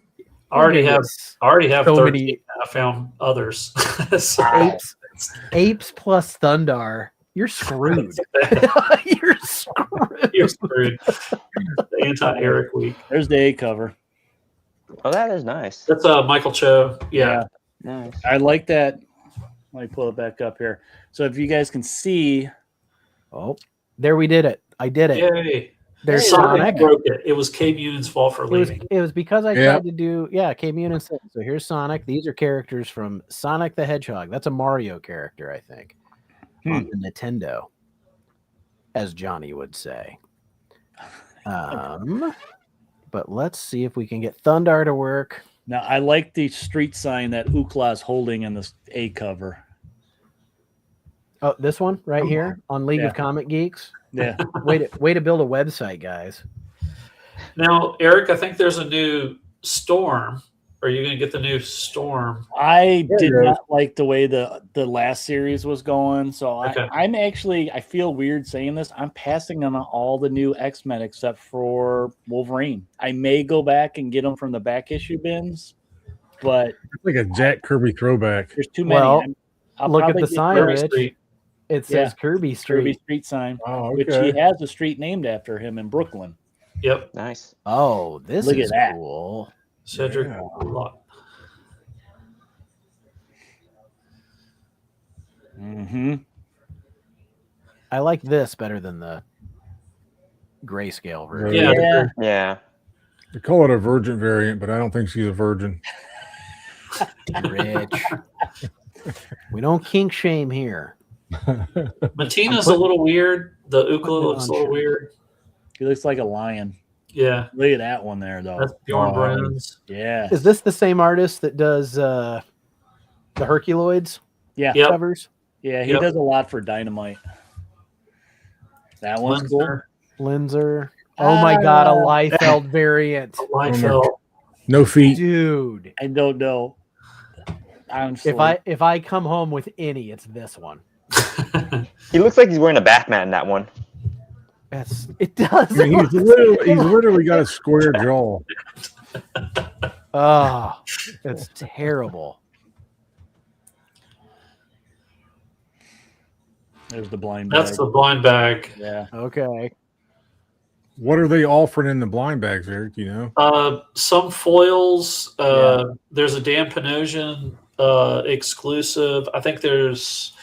I already have so 13. many I found others. So, apes plus Thundar. You're screwed. You're screwed. you're screwed. The anti-Eric week. there's the A cover. Oh, that is nice. That's Michael Cho. Yeah. Nice. I like that. Let me pull it back up here. So if you guys can see, Oh, there we did it. I did it. Yay. There's Sonic Sonic. broke it. It was Cave Union's fault for leaving. It was because I Yeah. tried to do Came in and said, so here's Sonic. These are characters from Sonic the Hedgehog. That's a Mario character, I think. On the Nintendo, as Johnny would say. But let's see if we can get Thundar to work. now I like the street sign that Ookla's holding in the A cover. Oh, this one right here on League Yeah. of Comic Geeks. Yeah. Way to build a website, guys. Now, Eric, I think there's a new Storm. Are you going to get the new Storm? I There did you go. not like the way the last series was going. So Okay. I feel weird saying this. I'm passing on all the new X-Men except for Wolverine. I may go back and get them from the back issue bins, but It's like a Jack Kirby throwback. there's too many. Well, I'll look at probably the get sign, Kirby Rich. Street. It says Kirby Street. Kirby Street sign, Oh, which okay. he has a street named after him in Brooklyn. Yep. Nice. Oh, this Look at is that. cool. Cedric. Yeah. Lot. Mm-hmm. I like this better than the grayscale version. Yeah. Yeah. Yeah. They call it a virgin variant, but I don't think she's a virgin. Rich. We don't kink shame here. Matina's a little weird. The Ukla putting it looks on a little shirt. weird. He looks like a lion. Yeah. Look at that one there, though. That's Bjorn Oh. Bruns. Yeah. Is this the same artist that does the Herculoids Yeah. Yep. covers? Yeah. He Yep. does a lot for Dynamite. That one's cool. Linzer. Linzer. Oh my God, a Liefeld variant. Liefeld. No feet. Dude. I don't know. Honestly. If I come home with any, it's this one. He looks like he's wearing a Batman in that one. It does. I mean, he's literally got a square jaw. Oh, it's terrible. There's the blind bag. That's the blind bag. Yeah. Okay. What are they offering in the blind bags, Eric? You know? Some foils. There's a Dan Panosian exclusive. I think there's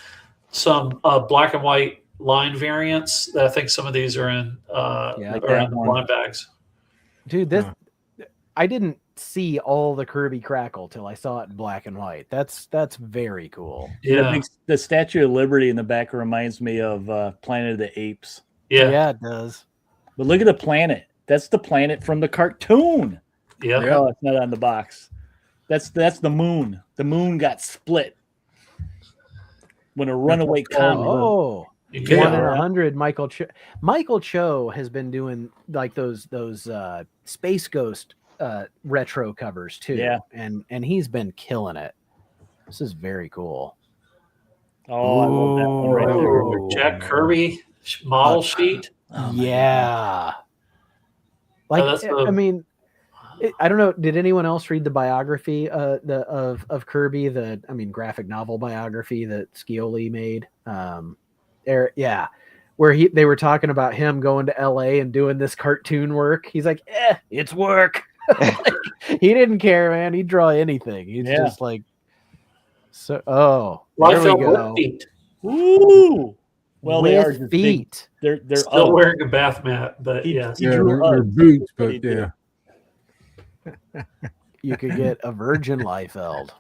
some black and white line variants. I think some of these are in Yeah. are in the One. blind bags. Dude, I didn't see all the Kirby Crackle till I saw it in black and white. That's very cool. Yeah, The Statue of Liberty in the back reminds me of Planet of the Apes. yeah, It does. But look at the planet. That's the planet from the cartoon. yeah. Yeah. Oh, it's not on the box. That's the moon. The moon got split when a runaway comet. Oh, You one can. in 100. Michael Cho has been doing like those Space Ghost retro covers too. Yeah. and he's been killing it. This is very cool. Oh, I love that one right there. Ooh. Jack Kirby model sheet. Oh, my Yeah. Like that's I mean, I don't know. Did anyone else read the biography of Kirby? Graphic novel biography that Scioli made. Where they were talking about him going to LA and doing this cartoon work. He's like, it's work. He didn't care, man. He'd draw anything. He's Yeah. just like, so. Oh, there we Liefeld go. with feet. Ooh. Well, they are With just big. feet. They're Still up. wearing a bath mat, but He- yes. he Yeah, drew they're us. boots, What but he did. yeah. You could get a virgin Liefeld.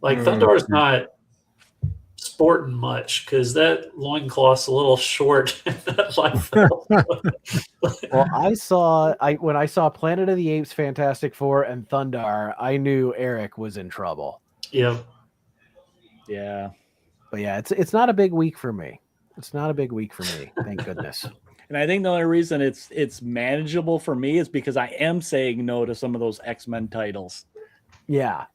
Like Mm. Thundar's not sporting much because that loincloth's a little short. That Liefeld. Well, when I saw Planet of the Apes, Fantastic Four, and Thundar, I knew Eric was in trouble. Yeah. Yeah. But yeah, it's not a big week for me. It's not a big week for me. Thank goodness. And I think the only reason it's manageable for me is because I am saying no to some of those X-Men titles. Yeah.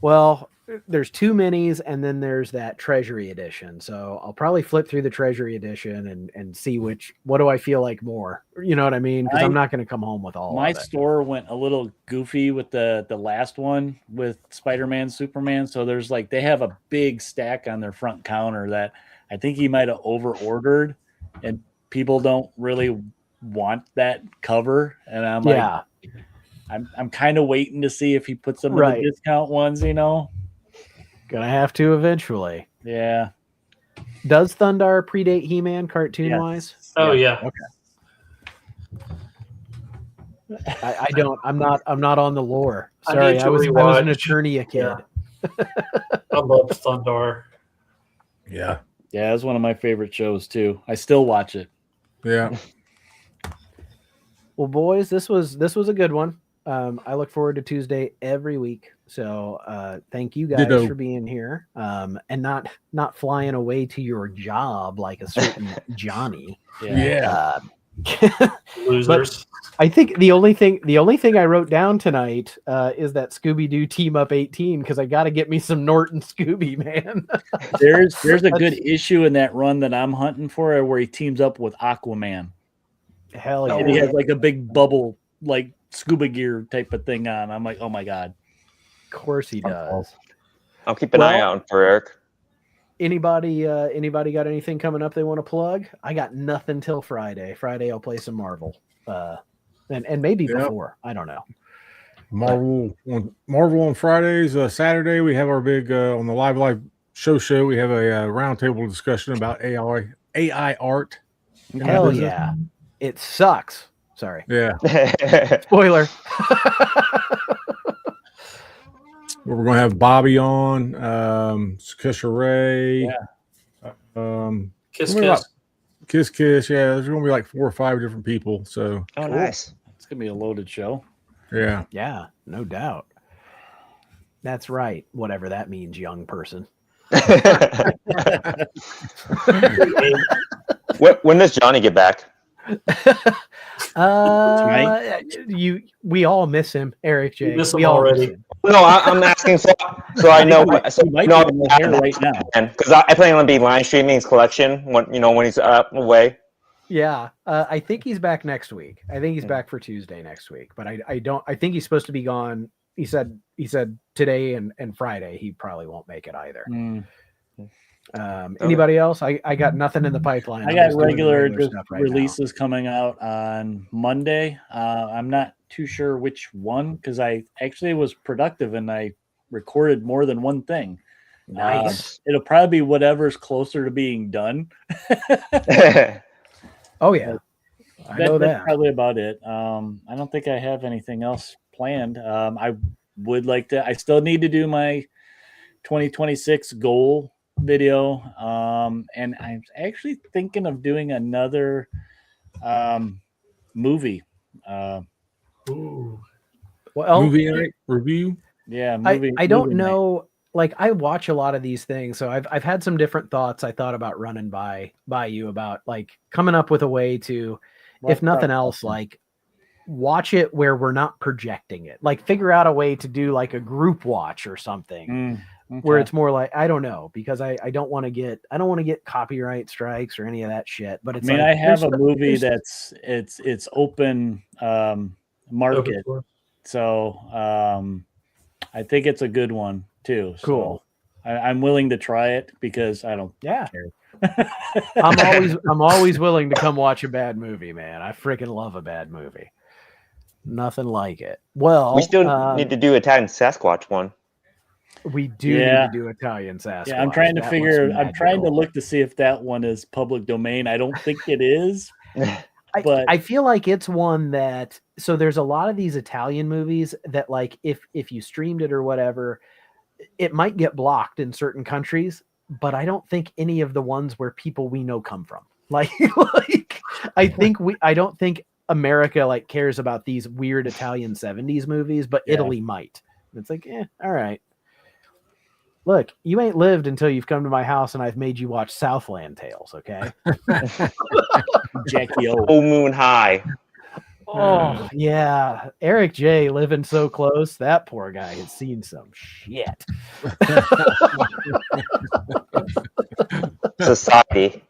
Well, there's 2 minis and then there's that treasury edition. So I'll probably flip through the treasury edition and see what do I feel like more. You know what I mean? Because I'm not going to come home with all my of it. store went a little goofy with the last one with Spider-Man, Superman. So there's like they have a big stack on their front counter that I think he might have over ordered, and people don't really want that cover. And I'm like, I'm kind of waiting to see if he puts some of the discount ones, you know. Gonna have to eventually. Yeah. Does Thundar predate He-Man cartoon wise? Oh yeah. Okay. I don't. I'm not on the lore. I Sorry, need to I was an attorney a kid. Yeah. I love Thundar. Yeah. Yeah, it's one of my favorite shows too. I still watch it. Yeah. Well, boys, this was a good one. I look forward to Tuesday every week. So thank you guys for being here and not flying away to your job like a certain Johnny. Yeah. Losers. I think the only thing I wrote down tonight is that Scooby-Doo Team Up 18 because I got to get me some Norton Scooby, man. There's a good issue in that run that I'm hunting for where he teams up with Aquaman. Hell yeah! And he has like a big bubble like scuba gear type of thing on. I'm like, oh my god. Of course he does. I'll keep an eye out for Eric. Anybody got anything coming up they want to plug? I got nothing till Friday. Friday I'll play some Marvel. And maybe before. I don't know. Marvel on Fridays. Saturday we have our big on the live show. We have a roundtable discussion about AI art. Hell yeah. It sucks. Sorry. Yeah. Spoiler. We're going to have Bobby on, Kesha Ray. Yeah. Kiss. Yeah, there's going to be like 4 or 5 different people. So. Oh, nice. It's going to be a loaded show. Yeah. Yeah, no doubt. That's right. Whatever that means, young person. When does Johnny get back? We all miss him, Eric J. Miss him we all already. miss him. No, I'm asking so I know. So might no, be here right now because I plan on being live streaming his collection when he's away. Yeah, I think he's back next week. I think he's back for Tuesday next week, but I don't. I think he's supposed to be gone. He said today and Friday. He probably won't make it either. Anybody else? I got nothing in the pipeline. I got regular stuff right releases coming out on Monday. I'm not too sure which one because I actually was productive and I recorded more than one thing. Nice. It'll probably be whatever's closer to being done. Oh yeah, I know that. That's probably about it. I don't think I have anything else planned. I would like to. I still need to do my 2026 goal video, and I'm actually thinking of doing another movie. Ooh. Well, movie night review. Yeah, movie. I don't movie know. Night. Like I watch a lot of these things, so I've had some different thoughts. I thought about running by you about like coming up with a way to, if nothing else, like watch it where we're not projecting it. Like figure out a way to do like a group watch or something. Okay. Where it's more like I don't know because I don't want to get copyright strikes or any of that shit. But it's I have a movie that's it's open market, so I think it's a good one too. Cool. So I'm willing to try it because I don't care. I'm always willing to come watch a bad movie, man. I freaking love a bad movie. Nothing like it. Well, we still need to do Italian Sasquatch one. We do need to do Italian Sasquatch. Yeah, I'm trying to look to see if that one is public domain. I don't think it is. But I feel like it's one that so there's a lot of these Italian movies that like if you streamed it or whatever, it might get blocked in certain countries, but I don't think any of the ones where people we know come from. Like I don't think America like cares about these weird Italian 70s movies, but Italy might. It's like, all right. Look, you ain't lived until you've come to my house and I've made you watch Southland Tales, okay? Jackie O. Full Moon High. Oh, yeah. Eric J. living so close. That poor guy has seen some shit. Society.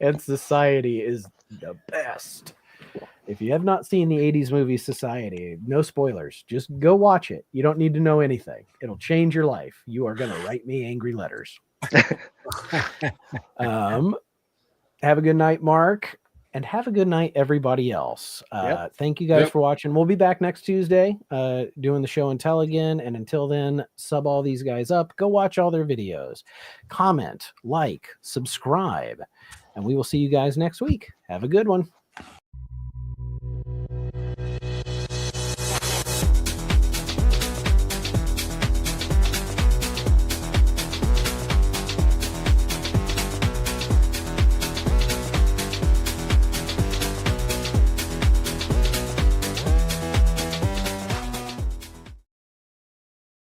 And Society is the best. If you have not seen the 80s movie Society, no spoilers. Just go watch it. You don't need to know anything. It'll change your life. You are going to write me angry letters. Have a good night, Mark. And have a good night, everybody else. Thank you guys for watching. We'll be back next Tuesday doing the show and tell again. And until then, sub all these guys up. Go watch all their videos. Comment, like, subscribe. And we will see you guys next week. Have a good one.